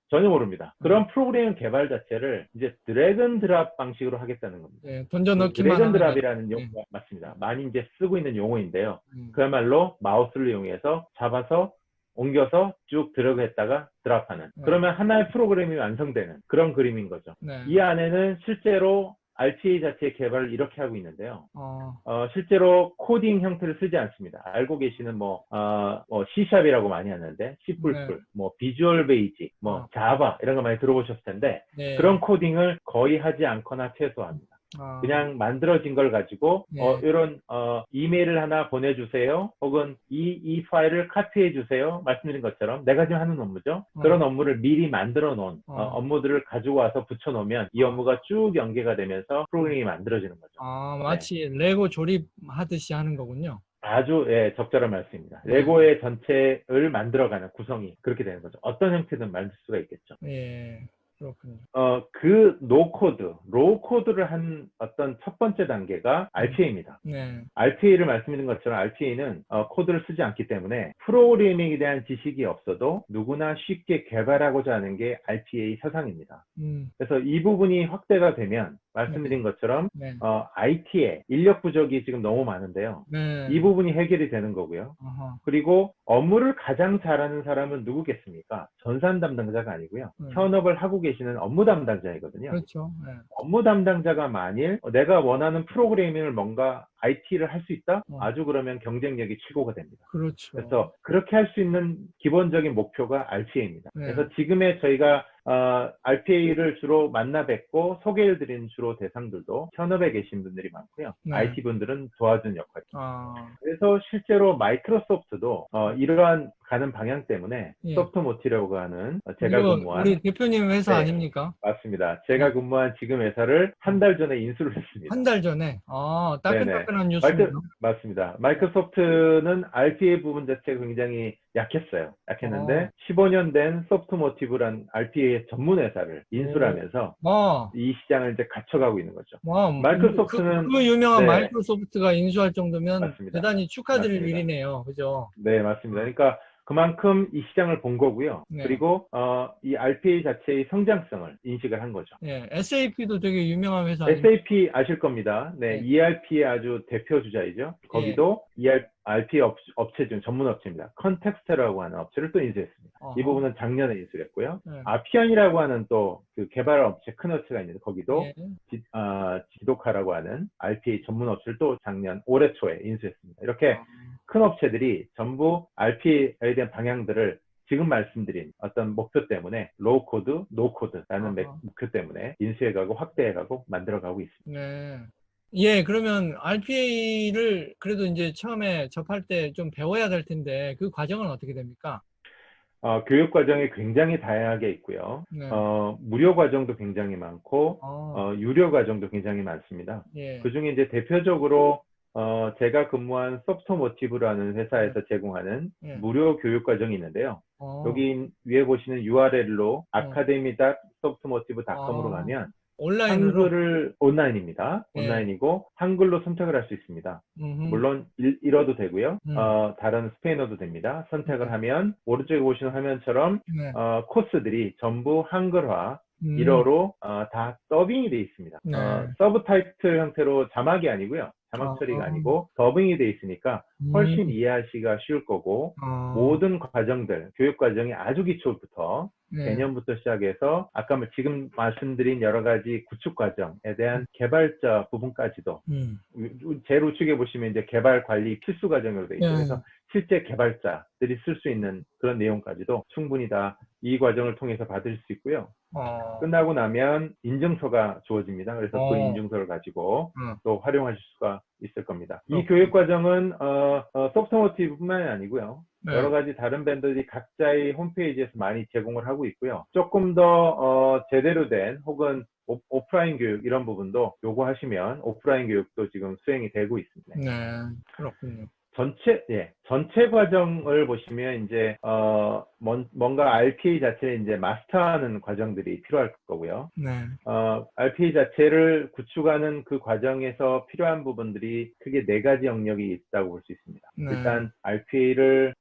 전혀 모릅니다. 그런 프로그래밍 개발 자체를 이제 드래그 앤 드랍 방식으로 하겠다는 겁니다. 네. 던져 넣기만 드래그 앤 하는 드랍이라는 네. 용어가 맞습니다. 많이 이제 쓰고 있는 용어인데요. 그야말로 마우스를 이용해서 잡아서 옮겨서 쭉 드래그했다가 드랍하는 그러면 하나의 프로그램이 완성되는 그런 그림인 거죠. 네. 이 안에는 실제로 RPA 자체의 개발을 이렇게 하고 있는데요. 실제로 코딩 형태를 쓰지 않습니다. 알고 계시는 C#이라고 많이 하는데 C++, 네. 뭐 비주얼 베이직, 뭐 자바 이런 거 많이 들어보셨을 텐데 네. 그런 코딩을 거의 하지 않거나 최소화합니다. 아, 그냥 만들어진 걸 가지고 예. 이런 이메일을 하나 보내주세요. 혹은 이 파일을 카피해 주세요. 말씀드린 것처럼 내가 지금 하는 업무죠. 그런 어, 업무를 미리 만들어 놓은 어, 업무들을 가지고 와서 붙여 놓으면 이 어, 업무가 쭉 연계가 되면서 프로그램이 만들어지는 거죠. 아, 네. 마치 레고 조립하듯이 하는 거군요. 아주 예, 적절한 말씀입니다. 네. 레고의 전체를 만들어가는 구성이 그렇게 되는 거죠. 어떤 형태든 만들 수가 있겠죠. 예, 그렇군요. 그 노코드, 로우 코드를 한 어떤 첫 번째 단계가 음, RPA입니다. 네. RPA를 말씀드린 것처럼 RPA는 코드를 쓰지 않기 때문에 프로그래밍에 대한 지식이 없어도 누구나 쉽게 개발하고자 하는 게 RPA 사상입니다. 음, 그래서 이 부분이 확대가 되면 네, 말씀드린 것처럼 네, IT에 인력 부족이 지금 너무 많은데요. 네. 이 부분이 해결이 되는 거고요. 아하, 그리고 업무를 가장 잘하는 사람은 누구겠습니까? 전산 담당자가 아니고요. 네. 현업을 하고 계시는 업무 담당자이거든요. 그렇죠. 네. 업무 담당자가 만일 내가 원하는 프로그래밍을 뭔가 IT를 할 수 있다? 어, 아주 그러면 경쟁력이 최고가 됩니다. 그렇죠. 그래서 그렇게 할 수 있는 기본적인 목표가 RPA입니다. 네, 그래서 지금의 저희가 RPA를 주로 만나 뵙고 소개해 드린 주로 대상들도 현업에 계신 분들이 많고요. 네. IT 분들은 도와주는 역할입니다. 아, 그래서 실제로 마이크로소프트도 이러한 가는 방향 때문에 예. 소프트모티라고 하는 제가 이거 근무한 우리 대표님 회사 네, 아닙니까? 맞습니다. 네. 제가 근무한 지금 회사를 한 달 전에 인수를 했습니다. 한 달 전에. 아, 네네. 따끈따끈한 뉴스네요. 맞습니다. 마이크로소프트는 RPA 부분 자체가 굉장히 약했어요. 어, 약했는데 15년 된 소프트모티브란 RPA 전문 회사를 인수를 오, 하면서 와, 이 시장을 이제 갖춰가고 있는 거죠. 와, 마이크로소프트는 그 유명한 네, 마이크로소프트가 인수할 정도면 맞습니다. 대단히 축하드릴 맞습니다. 일이네요. 그죠? 네, 맞습니다. 그러니까 그만큼 이 시장을 본 거고요. 네. 그리고 이 RPA 자체의 성장성을 인식을 한 거죠. 예, SAP도 되게 유명한 회사 아닙니까? SAP 아실 겁니다. 네, 예, ERP의 아주 대표 주자이죠. 예, 거기도 RP 업체 중 전문 업체입니다. 컨텍스트라고 하는 업체를 또 인수했습니다. 이 어허, 부분은 작년에 인수했고요. 예, 아피언이라고 하는 또 그 개발 업체 큰 업체가 있는데 거기도 예, 지도카라고 하는 RPA 전문 업체를 또 올해 초에 인수했습니다. 이렇게 아, 큰 업체들이 전부 RPA에 대한 방향들을 지금 말씀드린 어떤 목표 때문에 로우 코드, 노 코드라는 아하, 목표 때문에 인수해가고 확대해가고 만들어가고 있습니다. 네. 예, 그러면 RPA를 그래도 이제 처음에 접할 때 좀 배워야 될 텐데 그 과정은 어떻게 됩니까? 교육 과정이 굉장히 다양하게 있고요. 네. 무료 과정도 굉장히 많고, 아, 유료 과정도 굉장히 많습니다. 예, 그 중에 이제 대표적으로, 제가 근무한 소프트모티브라는 예, 회사에서 제공하는 예. 무료 교육 과정이 있는데요. 어, 여기 위에 보시는 URL로 어, academy.softmotive.com으로 아, 가면 온라인으로? 한글을 온라인입니다. 예, 온라인이고 한글로 선택을 할 수 있습니다. 음, 물론 일어도 되고요. 음, 다른 스페인어도 됩니다. 선택을 네, 하면 오른쪽에 보시는 화면처럼 네, 코스들이 전부 한글화 음, 일어로 다 더빙이 되어 있습니다. 네, 서브타이틀 형태로 자막이 아니고요. 아, 자막 처리가 아니고 더빙이 되어 있으니까 훨씬 음, 이해하기가 쉬울 거고 아, 모든 과정들, 교육 과정이 아주 기초부터 네, 개념부터 시작해서 아까 지금 말씀드린 여러 가지 구축 과정에 대한 개발자 부분까지도 음, 제일 우측에 보시면 이제 개발 관리 필수 과정으로 되어 있죠. 예, 그래서 실제 개발자들이 쓸 수 있는 그런 내용까지도 충분히 다 이 과정을 통해서 받을 수 있고요. 어, 끝나고 나면 인증서가 주어집니다. 그래서 그 어, 인증서를 가지고 음, 또 활용하실 수가 있을 겁니다. 이 그렇군요. 교육 과정은 소프트모티브뿐만이 아니고요. 네, 여러 가지 다른 밴드들이 각자의 홈페이지에서 많이 제공을 하고 있고요. 조금 더 제대로 된 혹은 오프라인 교육 이런 부분도 요구하시면 오프라인 교육도 지금 수행이 되고 있습니다. 네, 그렇군요. 전체 과정을 보시면 이제 뭔가 RPA 자체를 이제 마스터하는 과정들이 필요할 거고요. 네, RPA 자체를 구축하는 그 과정에서 필요한 부분들이 크게 네 가지 영역이 있다고 볼 수 있습니다. 네, 일단 RPA를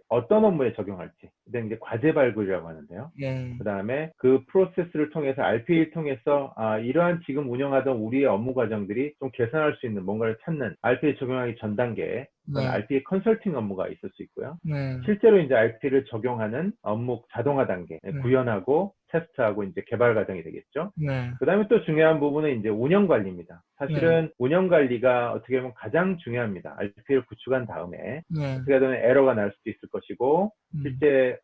어떤 업무에 적용할지, 그다음에 이제 과제 발굴이라고 하는데요. 예, 그 다음에 그 프로세스를 통해서 RPA를 통해서 이러한 지금 운영하던 우리의 업무 과정들이 좀 개선할 수 있는 뭔가를 찾는 RPA 적용하기 전 단계에 또는 네, RPA 컨설팅 업무가 있을 수 있고요. 네, 실제로 이제 RPA를 적용하는 업무 자동화 단계, 네, 구현하고 테스트하고 이제 개발 과정이 되겠죠. 네. 그 다음에 또 중요한 부분은 이제 운영 관리입니다. 사실은 운영 관리가 어떻게 보면 가장 중요합니다. RPA를 구축한 다음에 네. 어떻게 하든 에러가 날 수도 있을 것이고 음. 실제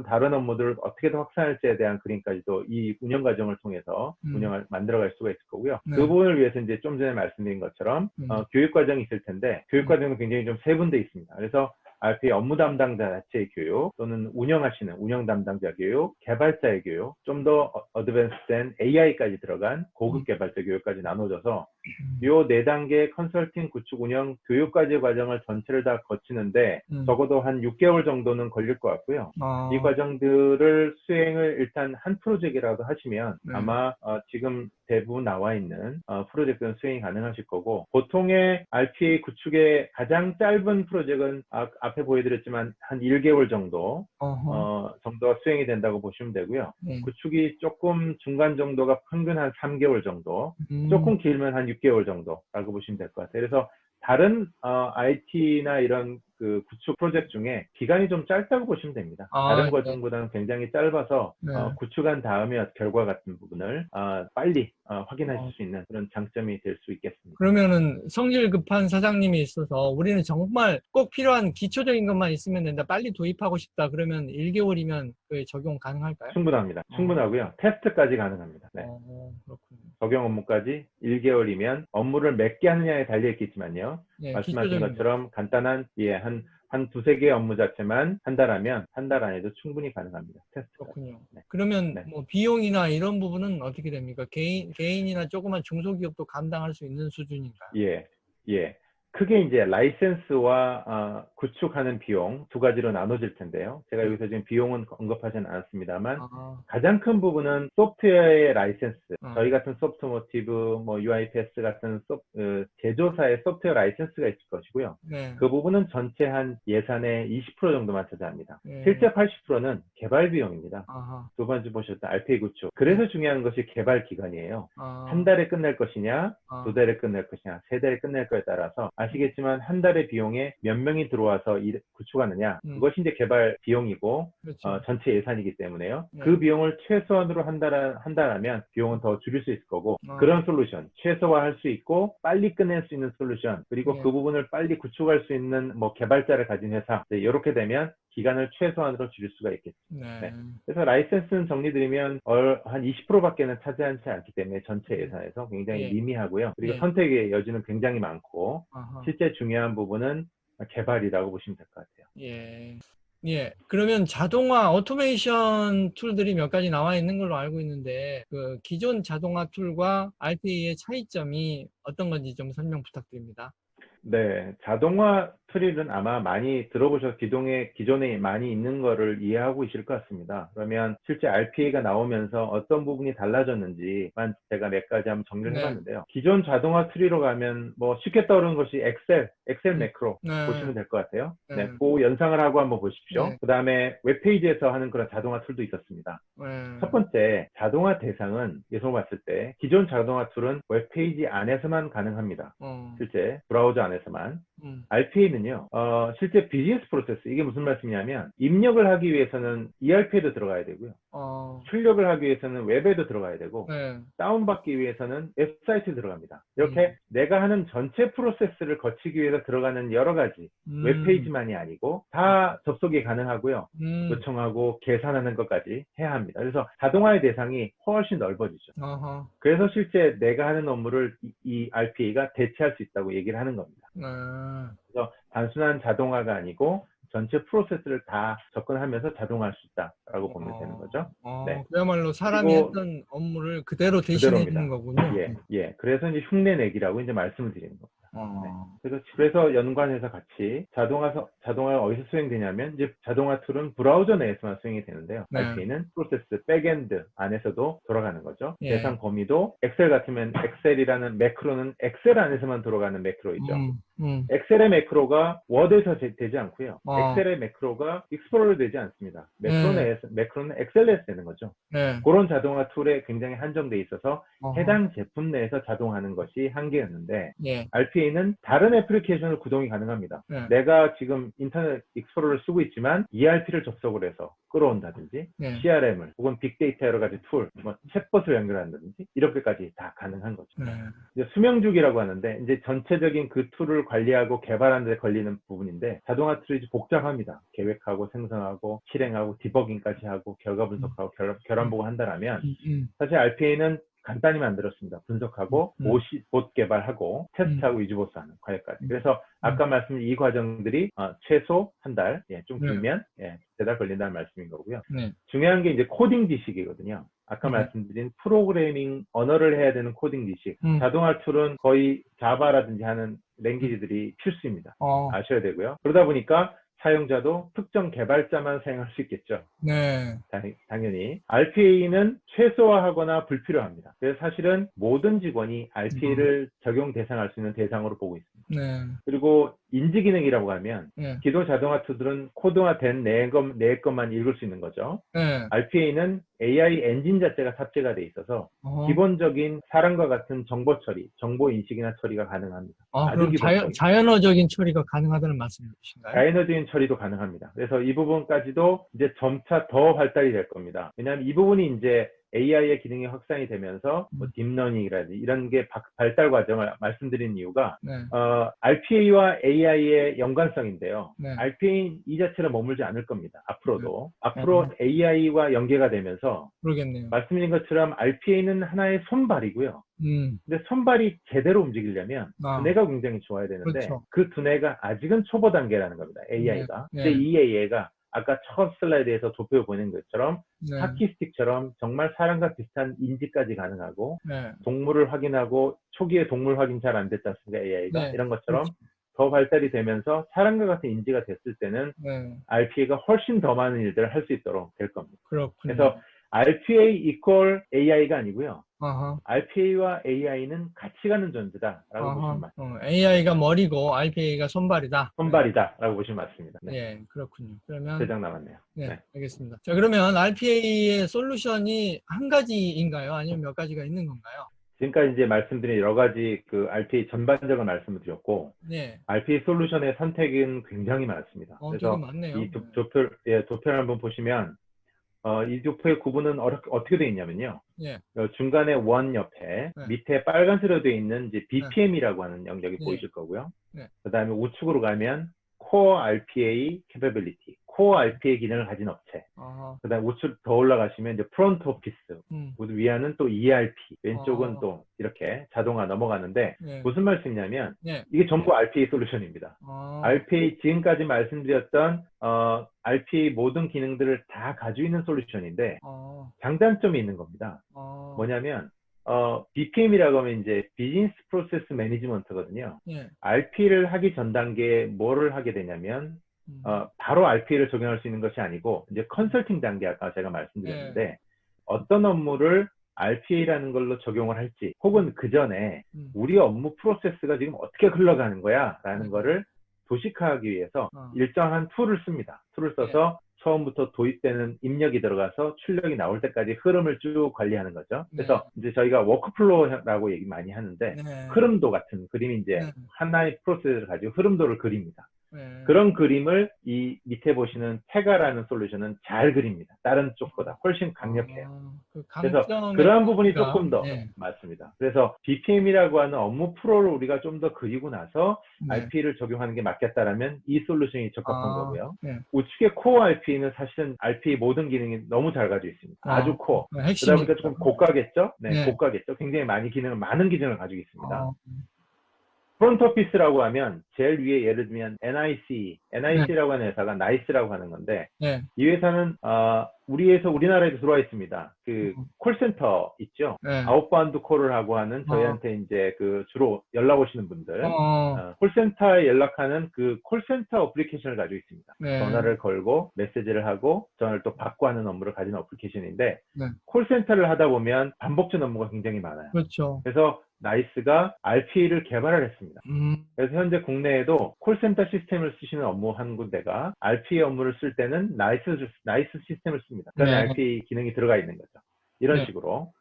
다른 업무들을 어떻게 더 확산할지에 대한 그림까지도 이 운영 과정을 통해서 운영을 만들어갈 수가 있을 거고요. 네. 그 부분을 위해서 이제 좀 전에 말씀드린 것처럼 교육 과정이 있을 텐데 교육 과정은 굉장히 좀 세분돼 있습니다. 그래서 RPA 업무 담당자 자체의 교육 또는 운영하시는 운영 담당자 교육, 개발자의 교육, 좀 더 어드밴스된 AI까지 들어간 고급 개발자 교육까지 나눠져서 요 4단계 컨설팅, 구축, 운영, 교육까지의 과정을 전체를 다 거치는데 적어도 한 6개월 정도는 걸릴 것 같고요. 이 과정들을 수행을 일단 한 프로젝트라도 하시면 네. 아마 지금 대부분 나와 있는 프로젝트는 수행이 가능하실 거고 보통의 RPA 구축의 가장 짧은 프로젝트는 앞에 보여드렸지만 한 1개월 정도 정도가 수행이 된다고 보시면 되고요. 구축이 조금 중간 정도가 평균 한 3개월 정도, 조금 길면 한 6개월 정도라고 보시면 될 것 같아요. 그래서 다른 IT나 이런 그 구축 프로젝트 중에 기간이 좀 짧다고 보시면 됩니다. 다른 과정보다는 굉장히 짧아서 구축한 다음에 결과 같은 부분을 빨리 확인하실 수 있는 그런 장점이 될 수 있겠습니다. 그러면은 성질 급한 사장님이 있어서 우리는 정말 꼭 필요한 기초적인 것만 있으면 된다. 빨리 도입하고 싶다. 그러면 1개월이면 그 적용 가능할까요? 충분합니다. 충분하고요. 테스트까지 가능합니다. 네. 그렇군요. 적용 업무까지 1개월이면 업무를 몇 개 하느냐에 달려있겠지만요. 네, 말씀하신 것처럼 간단한 한 두세 개의 업무 자체만 한 달 하면 한 달 안에도 충분히 가능합니다. 테스트까지. 그렇군요. 네. 그러면 네. 뭐 비용이나 이런 부분은 어떻게 됩니까? 개인이나 조그만 중소기업도 감당할 수 있는 수준인가요? 예. 크게 이제 라이센스와 구축하는 비용 두 가지로 나눠질 텐데요. 제가 여기서 지금 비용은 언급하지는 않았습니다만 가장 큰 부분은 소프트웨어의 라이센스, 저희 같은 소프트모티브, 뭐 UiPath 같은 제조사의 소프트웨어 라이센스가 있을 것이고요. 네. 그 부분은 전체 한 예산의 20% 정도만 차지합니다. 실제 80%는 개발 비용입니다. 두 번째 보셨던 RPA 구축. 그래서 중요한 것이 개발 기간이에요. 한 달에 끝낼 것이냐, 2달에 끝낼 것이냐, 3달에 끝낼 거에 따라서 아시겠지만 한 달의 비용에 몇 명이 들어와서 구축하느냐, 그것이 이제 개발 비용이고 그렇죠. 전체 예산이기 때문에요. 그 비용을 최소한으로 한 달 하면 비용은 더 줄일 수 있을 거고 그런 솔루션, 최소화할 수 있고 빨리 끝낼 수 있는 솔루션, 그리고 그 부분을 빨리 구축할 수 있는 뭐 개발자를 가진 회사, 이렇게 되면 기간을 최소한으로 줄일 수가 있겠습니다. 네. 그래서 라이센스는 정리드리면 한 20%밖에는 차지하지 않기 때문에 전체 예산에서 굉장히 미미하고요. 그리고 선택의 여지는 굉장히 많고 실제 중요한 부분은 개발이라고 보시면 될 것 같아요. 그러면 자동화 오토메이션 툴들이 몇 가지 나와 있는 걸로 알고 있는데 그 기존 자동화 툴과 RPA의 차이점이 어떤 건지 좀 설명 부탁드립니다. 네, 자동화 툴은 아마 많이 들어보셔서 기존에 많이 있는 거를 이해하고 있을 것 같습니다. 그러면 실제 RPA가 나오면서 어떤 부분이 달라졌는지만 제가 몇 가지 한번 정리를 해봤는데요. 기존 자동화 툴로 가면 뭐 쉽게 떠오르는 것이 엑셀 매크로 보시면 될 것 같아요. 그 연상을 하고 한번 보십시오. 그 다음에 웹페이지에서 하는 그런 자동화 툴도 있었습니다. 첫 번째, 자동화 대상은 예서 봤을 때 기존 자동화 툴은 웹페이지 안에서만 가능합니다. 실제 브라우저 안에서만. RPA는요, 실제 비즈니스 프로세스, 이게 무슨 말씀이냐면 입력을 하기 위해서는 ERP에도 들어가야 되고요. 출력을 하기 위해서는 웹에도 들어가야 되고 다운받기 위해서는 웹사이트에 들어갑니다. 이렇게 내가 하는 전체 프로세스를 거치기 위해서 들어가는 여러 가지 웹페이지만이 아니고 다 접속이 가능하고요. 요청하고 계산하는 것까지 해야 합니다. 그래서 자동화의 대상이 훨씬 넓어지죠. 그래서 실제 내가 하는 업무를 이 RPA가 대체할 수 있다고 얘기를 하는 겁니다. 그래서 단순한 자동화가 아니고 전체 프로세스를 다 접근하면서 자동화할 수 있다라고 보면 되는 거죠. 그야말로 사람이 했던 업무를 그대로 대신해 주는 거군요. 그래서 이제 흉내내기라고 이제 말씀을 드리는 겁니다. 그래서 연관해서 같이 자동화가 어디서 수행되냐면 이제 자동화 툴은 브라우저 내에서만 수행이 되는데요. RPA는 프로세스 백엔드 안에서도 돌아가는 거죠. 대상 범위도 엑셀 같으면 엑셀이라는 매크로는 엑셀 안에서만 돌아가는 매크로이죠. 엑셀의 매크로가 워드에서 되지 않고요. 어. 엑셀의 매크로가 익스플로러에 되지 않습니다. 매크로는 엑셀에서 되는 거죠. 네. 그런 자동화 툴에 굉장히 한정돼 있어서 어허. 해당 제품 내에서 자동화하는 것이 한계였는데 예. RPA는 다른 애플리케이션을 구동이 가능합니다. 네. 내가 지금 인터넷 익스플로러를 쓰고 있지만 ERP를 접속을 해서 끌어온다든지 네. CRM을 혹은 빅데이터 여러 가지 툴, 뭐 챗봇을 연결한다든지 이렇게까지 다 가능한 거죠. 네. 이제 수명주기라고 하는데 이제 전체적인 그 툴을 관리하고 개발하는 데 걸리는 부분인데 자동화 툴이 복잡합니다. 계획하고 생성하고 실행하고 디버깅까지 하고 결과 분석하고 결함 보고 한다라면 사실 RPA는 간단히 만들었습니다. 분석하고 봇 개발하고 테스트하고 위즈보스하는 과정까지. 그래서 아까 말씀드린 이 과정들이 최소 한 달, 좀 길면 세 달 걸린다는 말씀인 거고요. 네. 중요한 게 이제 코딩 지식이거든요. 아까 말씀드린 프로그래밍 언어를 해야 되는 코딩 지식. 자동화 툴은 거의 자바라든지 하는 랭귀지들이 필수입니다. 아셔야 되고요. 그러다 보니까 사용자도 특정 개발자만 사용할 수 있겠죠. 네. 당연히. RPA는 최소화하거나 불필요합니다. 그래서 사실은 모든 직원이 RPA를 적용 대상할 수 있는 대상으로 보고 있습니다. 네. 그리고 인지 기능이라고 하면 네. 기존 자동화 툴들은 코드화된 내 것만 읽을 수 있는 거죠. 네. RPA는 AI 엔진 자체가 탑재가 돼 있어서 기본적인 사람과 같은 정보 처리, 정보 인식이나 처리가 가능합니다. 아주 그럼 기본적인. 자연어적인 처리가 가능하다는 말씀이신가요? 자연어적인 처리도 가능합니다. 그래서 이 부분까지도 이제 점차 더 발달이 될 겁니다. 왜냐하면 이 부분이 이제 AI의 기능이 확산이 되면서 뭐 딥러닝이라든지 이런 게 발달 과정을 말씀드린 이유가 RPA와 AI의 연관성인데요. 네. RPA 이 자체로 머물지 않을 겁니다. 앞으로도. 앞으로 AI와 연계가 되면서 그러겠네요. 말씀드린 것처럼 RPA는 하나의 손발이고요. 근데 손발이 제대로 움직이려면 두뇌가 굉장히 좋아야 되는데 그렇죠. 그 두뇌가 아직은 초보 단계라는 겁니다. AI가. 네. 근데 이 AI가 아까 첫 슬라이드에서 도표 보는 것처럼 네. 하키스틱처럼 정말 사람과 비슷한 인지까지 가능하고 네. 동물을 확인하고 초기에 동물 확인 잘 안 됐지 않습니까? AI가. 네. 이런 것처럼 그렇죠. 더 발달이 되면서 사람과 같은 인지가 됐을 때는 RPA가 훨씬 더 많은 일들을 할 수 있도록 될 겁니다. 그렇군요. 그래서 RPA equal AI가 아니고요. 아하. RPA와 AI는 같이 가는 존재다라고 보시면 맞습니다. AI가 머리고 RPA가 손발이다. 손발이다라고 보시면 맞습니다. 네. 예, 그렇군요. 그러면 3장 남았네요. 네, 알겠습니다. 자, 그러면 RPA의 솔루션이 한 가지인가요? 아니면 몇 가지가 있는 건가요? 지금까지 이제 말씀드린 여러 가지 그 RPA 전반적인 말씀을 드렸고, 네. RPA 솔루션의 선택은 굉장히 많습니다. 그래서 되게 많네요. 이 도표를 한번 보시면, 이 도표의 구분은 어떻게 되어 있냐면요. 예. 중간에 원 옆에 밑에 빨간색으로 되어 있는 이제 BPM이라고 하는 영역이 보이실 거고요. 그 다음에 우측으로 가면 Core RPA Capability, Core RPA 기능을 가진 업체. 그 다음에 우측 더 올라가시면 이제 프론트 오피스, 위안은 또 ERP, 왼쪽은 또 이렇게 자동화 넘어가는데 무슨 말씀이냐면 이게 전부 RPA 솔루션입니다. RPA 지금까지 말씀드렸던 RPA 모든 기능들을 다 가지고 있는 솔루션인데 장단점이 있는 겁니다. 뭐냐면 BPM이라고 하면 이제 비즈니스 프로세스 매니지먼트거든요. RPA를 하기 전 단계에 뭐를 하게 되냐면 바로 RPA를 적용할 수 있는 것이 아니고 이제 컨설팅 단계 아까 제가 말씀드렸는데 어떤 업무를 RPA라는 걸로 적용을 할지 혹은 그 전에 우리 업무 프로세스가 지금 어떻게 흘러가는 거야 라는 거를 도식화하기 위해서 일정한 툴을 씁니다. 툴을 써서 처음부터 도입되는 입력이 들어가서 출력이 나올 때까지 흐름을 쭉 관리하는 거죠. 그래서 이제 저희가 워크플로우라고 얘기 많이 하는데 흐름도 같은 그림이 이제 하나의 프로세스를 가지고 흐름도를 그립니다. 그런 그림을 이 밑에 보시는 페가라는 솔루션은 잘 그립니다. 다른 쪽보다 훨씬 강력해요. 그래서 그러한 부분이 조금 더 맞습니다. 그래서 BPM이라고 하는 업무 프로를 우리가 좀 더 그리고 나서 RPA를 적용하는 게 맞겠다라면 이 솔루션이 적합한 거고요. 우측의 코어 RPA는 사실은 RPA 모든 기능이 너무 잘 가지고 있습니다. 아주 코어. 그러다 보니까 조금 고가겠죠? 고가겠죠. 굉장히 많은 기능을 가지고 있습니다. 프론트 오피스라고 하면 제일 위에 예를 들면 NIC, NIC라고 하는 회사가 나이스라고 하는 건데, 네. 이 회사는 우리나라에도 들어와 있습니다. 그 콜센터 있죠. 네. 아웃바운드 콜을 하고 하는 저희한테 이제 그 주로 연락 오시는 분들, 콜센터에 연락하는 그 콜센터 어플리케이션을 가지고 있습니다. 네. 전화를 걸고 메시지를 하고 전화를 또 받고 하는 업무를 가진 어플리케이션인데, 네. 콜센터를 하다 보면 반복적 업무가 굉장히 많아요. 그렇죠. 그래서 나이스가 RPA를 개발을 했습니다. 그래서 현재 국내에도 콜센터 시스템을 쓰시는 업무 한 군데가 RPA 업무를 쓸 때는 나이스 시스템을 씁니다. 그 안에 네. RPA 기능이 들어가 있는 거죠. 이런 네. 식으로.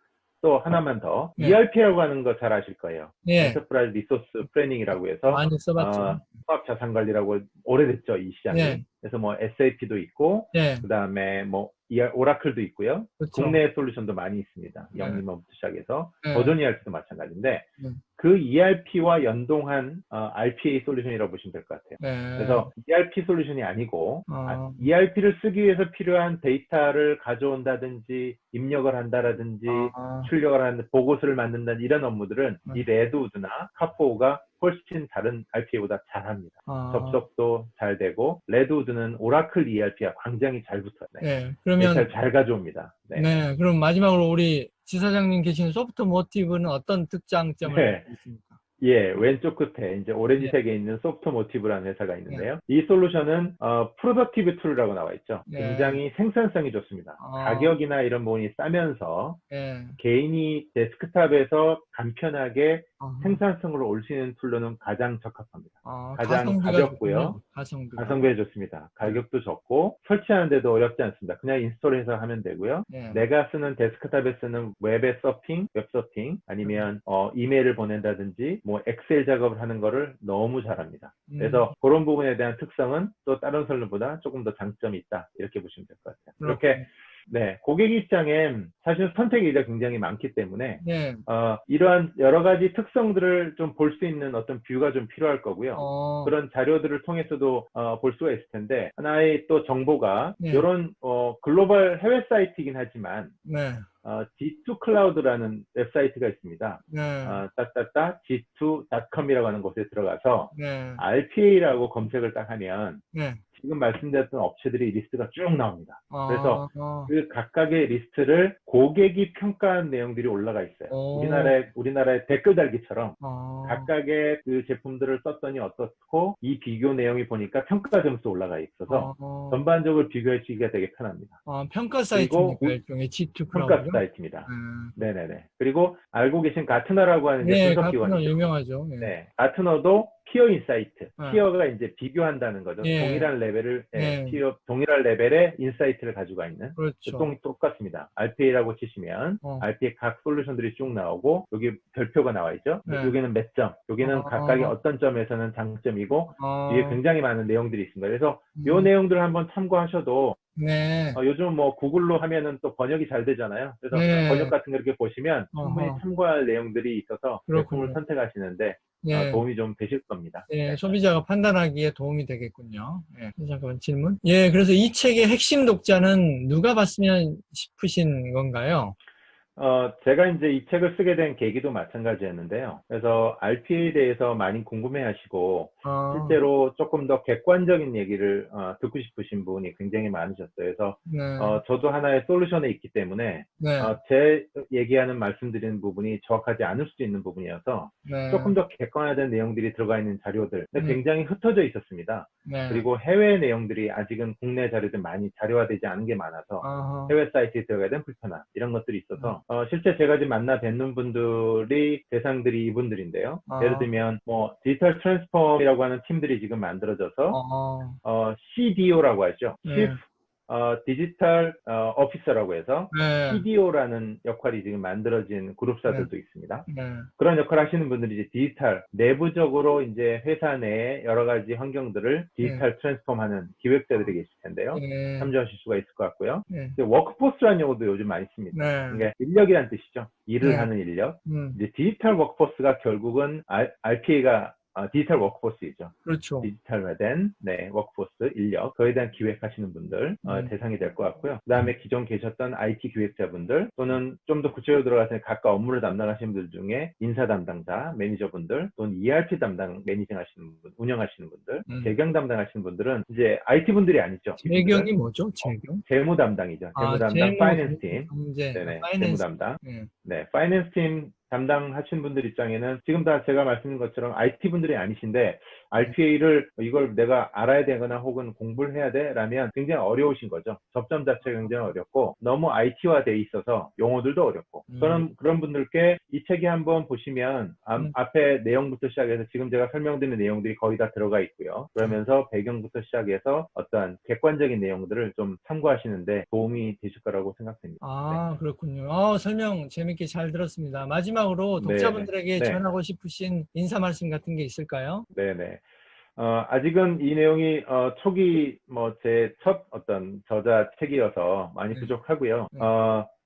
또 하나만 더, 네. ERP라고 하는 거 잘 아실 거예요. 네. 엔터프라이즈 리소스 플래닝이라고 해서 많이 써봤죠. 사업 자산 관리라고 오래됐죠, 이 시장이. 네. 그래서 뭐 SAP도 있고, 네. 그다음에 뭐 오라클도 있고요. 그렇죠. 국내 솔루션도 많이 있습니다. 네. 영림업부터 시작해서 네. 버전 ERP도 마찬가지인데, 네. 그 ERP와 연동한 RPA 솔루션이라고 보시면 될 것 같아요. 네. 그래서 ERP 솔루션이 아니고 ERP를 쓰기 위해서 필요한 데이터를 가져온다든지 입력을 한다라든지 출력을 하는 보고서를 만든다든지 이런 업무들은 이 레드우드나 카포가 훨씬 다른 RPA보다 잘합니다. 접속도 잘 되고, 레드우드는 오라클 ERP와 굉장히 잘 붙어요. 네. 그러면 데이터를 잘 가져옵니다. 네. 네. 그럼 마지막으로 우리 지사장님 계신 소프트 모티브는 어떤 특장점을 갖고 있습니까? 예, 왼쪽 끝에 이제 오렌지색에 네. 있는 소프트모티브라는 회사가 있는데요. 이 솔루션은 프로덕티브 툴이라고 나와 있죠. 네. 굉장히 생산성이 좋습니다. 가격이나 이런 부분이 싸면서 네. 개인이 데스크탑에서 간편하게 생산성으로 올 수 있는 툴로는 가장 적합합니다. 가장 가볍고요. 가성비가 좋습니다. 가격도 적고 설치하는데도 어렵지 않습니다. 그냥 인스톨해서 하면 되고요. 네. 내가 쓰는 데스크탑에 쓰는 웹의 서핑, 웹서핑 아니면 이메일을 보낸다든지 뭐 엑셀 작업을 하는 거를 너무 잘합니다. 그래서 그런 부분에 대한 특성은 또 다른 솔루션보다 조금 더 장점이 있다, 이렇게 보시면 될 것 같아요. 이렇게 네, 고객 입장엔 사실 선택의 굉장히 많기 때문에 네. 이러한 여러 가지 특성들을 좀 볼 수 있는 어떤 뷰가 좀 필요할 거고요. 그런 자료들을 통해서도 볼 수가 있을 텐데, 하나의 또 정보가 네. 이런 글로벌 해외 사이트이긴 하지만 네. G2 클라우드라는 웹사이트가 있습니다. 네. G2.com이라고 하는 곳에 들어가서 네. RPA라고 검색을 딱 하면 네. 지금 말씀드렸던 업체들이 리스트가 쭉 나옵니다. 그래서 그 각각의 리스트를 고객이 평가한 내용들이 올라가 있어요. 우리나라의 댓글 달기처럼 각각의 그 제품들을 썼더니 어떻고, 이 비교 내용이 보니까 평가 점수 올라가 있어서 전반적으로 비교해 주기가 되게 편합니다. 평가 사이트입니까? 일종의 G2 클라우드? 평가 사이트입니다. 네네네. 그리고 알고 계신 가트너라고 하는 네, 분석 기관이죠. 가트너 유명하죠. 네. 네, 가트너도 피어 인사이트. 피어가 이제 비교한다는 거죠. 네. 동일한 레벨을, 네. 동일한 레벨의 인사이트를 가지고 있는. 그렇죠. 똑같습니다. RPA라고 치시면 RPA 각 솔루션들이 쭉 나오고, 여기 별표가 나와 있죠. 네. 여기는 몇 점, 여기는 각각의 어떤 점에서는 장점이고, 뒤에 굉장히 많은 내용들이 있습니다. 그래서 이 내용들을 한번 참고하셔도, 네. 요즘 뭐 구글로 하면은 또 번역이 잘 되잖아요. 그래서 네. 번역 같은 거 이렇게 보시면 충분히 참고할 내용들이 있어서 제품을 선택하시는데 네. 도움이 좀 되실 겁니다. 네, 소비자가 판단하기에 도움이 되겠군요. 네. 잠깐만 질문. 예, 그래서 이 책의 핵심 독자는 누가 봤으면 싶으신 건가요? 제가 이제 이 책을 쓰게 된 계기도 마찬가지였는데요. 그래서 RPA에 대해서 많이 궁금해하시고 실제로 조금 더 객관적인 얘기를 듣고 싶으신 분이 굉장히 많으셨어요. 그래서 네. 저도 하나의 솔루션에 있기 때문에 네. 제 얘기하는 말씀드리는 부분이 정확하지 않을 수도 있는 부분이어서 네. 조금 더 객관화된 내용들이 들어가 있는 자료들 굉장히 흩어져 있었습니다. 네. 그리고 해외 내용들이 아직은 국내 자료들 많이 자료화되지 않은 게 많아서 해외 사이트에 들어가야 되는 불편함, 이런 것들이 있어서 실제 제가 지금 만나 뵙는 분들이 대상들이 이분들인데요. 예를 들면 뭐 디지털 트랜스폼이라고 하는 팀들이 지금 만들어져서 CDO라고 하죠. Chief 디지털 오피서라고 해서 CDO라는 역할이 지금 만들어진 그룹사들도 있습니다. 그런 역할을 하시는 분들이 이제 디지털 내부적으로 이제 회사 내에 여러 가지 환경들을 디지털 트랜스폼하는 기획자들이 계실 텐데요. 참조하실 수가 있을 것 같고요. 워크포스라는 용어도 요즘 많이 씁니다. 이게 인력이란 뜻이죠. 일을 하는 인력. 이제 디지털 워크포스가 결국은 RPA가 디지털 워크포스이죠. 그렇죠. 디지털화된 워크포스 인력, 그에 대한 기획하시는 분들 대상이 될 것 같고요. 그 다음에 기존 계셨던 IT 기획자분들 또는 좀 더 구체적으로 들어가서 각각 업무를 담당하시는 분들 중에 인사 담당자, 매니저분들 또는 ERP 담당 매니징 하시는 분, 운영하시는 분들, 재경 담당하시는 분들은 이제 IT 분들이 아니죠. 재경이 뭐죠? 재경? 재무 담당이죠. 재무 담당, 재무, 파이낸스 팀. 경제, 네네, 재무 파이낸스. 담당. 예. 네, 파이낸스 팀 담당하신 분들 입장에는 지금 다 제가 말씀드린 것처럼 IT 분들이 아니신데 RPA를 이걸 내가 알아야 되거나 혹은 공부를 해야 돼 라면 굉장히 어려우신 거죠. 접점 자체가 굉장히 어렵고 너무 IT화 돼 있어서 용어들도 어렵고 그런 분들께 이 책이 한번 보시면 앞에 내용부터 시작해서 지금 제가 설명드린 내용들이 거의 다 들어가 있고요. 그러면서 배경부터 시작해서 어떠한 객관적인 내용들을 좀 참고하시는데 도움이 되실 거라고 생각됩니다. 아, 그렇군요. 설명 재밌게 잘 들었습니다. 마지막으로 네, 독자분들에게 네. 전하고 싶으신 인사 말씀 같은 게 있을까요? 네네. 아직은 이 내용이 초기 제 첫 어떤 저자 책이어서 많이 네. 부족하고요. 네.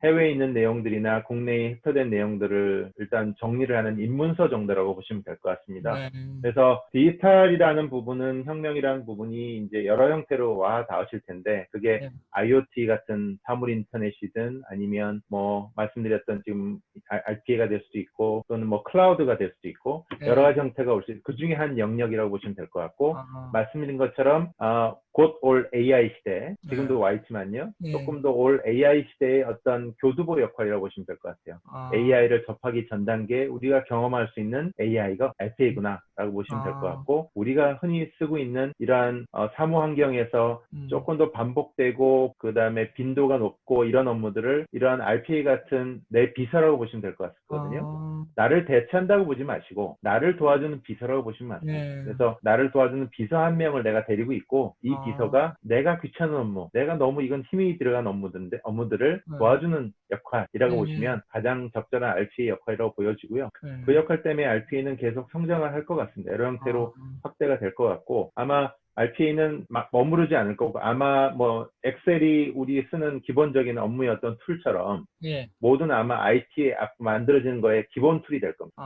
해외에 있는 내용들이나 국내에 흡수된 내용들을 일단 정리를 하는 입문서 정도라고 보시면 될 것 같습니다. 네. 그래서 디지털이라는 부분은 혁명이라는 부분이 이제 여러 형태로 와 닿으실 텐데 그게 네. IoT 같은 사물 인터넷이든 아니면 말씀드렸던 지금 RPA가 될 수도 있고 또는 클라우드가 될 수도 있고 네. 여러 가지 형태가 올 수 있고 그 중에 한 영역이라고 보시면 될 것 같고 말씀드린 것처럼 곧 올 AI 시대 지금도 와 있지만요. 조금 더 올 AI 시대의 어떤 교두보 역할이라고 보시면 될 것 같아요. AI를 접하기 전 단계 우리가 경험할 수 있는 AI가 RPA구나 라고 보시면 될 것 같고 우리가 흔히 쓰고 있는 이러한 사무 환경에서 조금 더 반복되고 그 다음에 빈도가 높고 이런 업무들을 이러한 RPA 같은 내 비서라고 보시면 될 것 같거든요. 나를 대체한다고 보지 마시고 나를 도와주는 비서라고 보시면 맞습니다. 그래서 나를 도와주는 비서 한 명을 내가 데리고 있고 이 비서가 내가 귀찮은 업무, 내가 너무 이건 힘이 들어간 업무들을 도와주는 역할이라고 보시면 가장 적절한 RPA 역할이라고 보여지고요. 그 역할 때문에 RPA는 계속 성장을 할 것 같습니다. 여러 형태로 확대가 될 것 같고 아마 RPA는 막 머무르지 않을 거고 아마 엑셀이 우리 쓰는 기본적인 업무의 어떤 툴처럼 모든 아마 IT에 만들어지는 거에 기본 툴이 될 겁니다.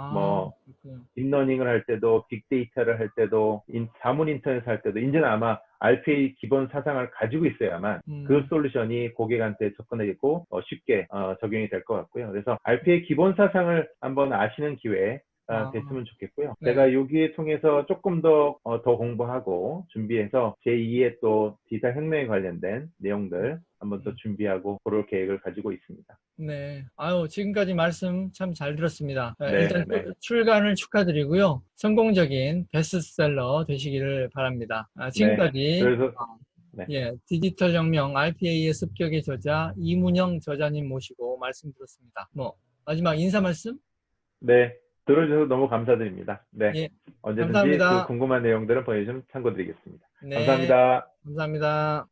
딥러닝을 할 때도 빅데이터를 할 때도 자문 인터넷 할 때도 이제는 아마 RPA 기본 사상을 가지고 있어야만 그 솔루션이 고객한테 접근하겠고 쉽게 적용이 될 것 같고요. 그래서 RPA 기본 사상을 한번 아시는 기회에 됐으면 좋겠고요. 제가 여기에 통해서 조금 더 공부하고 준비해서 제2의 또 디지털 혁명에 관련된 내용들 한번 더 준비하고 그럴 계획을 가지고 있습니다. 네. 지금까지 말씀 참 잘 들었습니다. 네, 일단 네. 출간을 축하드리고요. 성공적인 베스트셀러 되시기를 바랍니다. 지금까지 그래서 디지털 혁명 RPA의 습격의 저자 이문영 저자님 모시고 말씀 들었습니다. 마지막 인사 말씀? 네. 들어주셔서 너무 감사드립니다. 네. 예, 언제든지 감사합니다. 그 궁금한 내용들은 보내주시면 참고드리겠습니다. 네, 감사합니다. 감사합니다.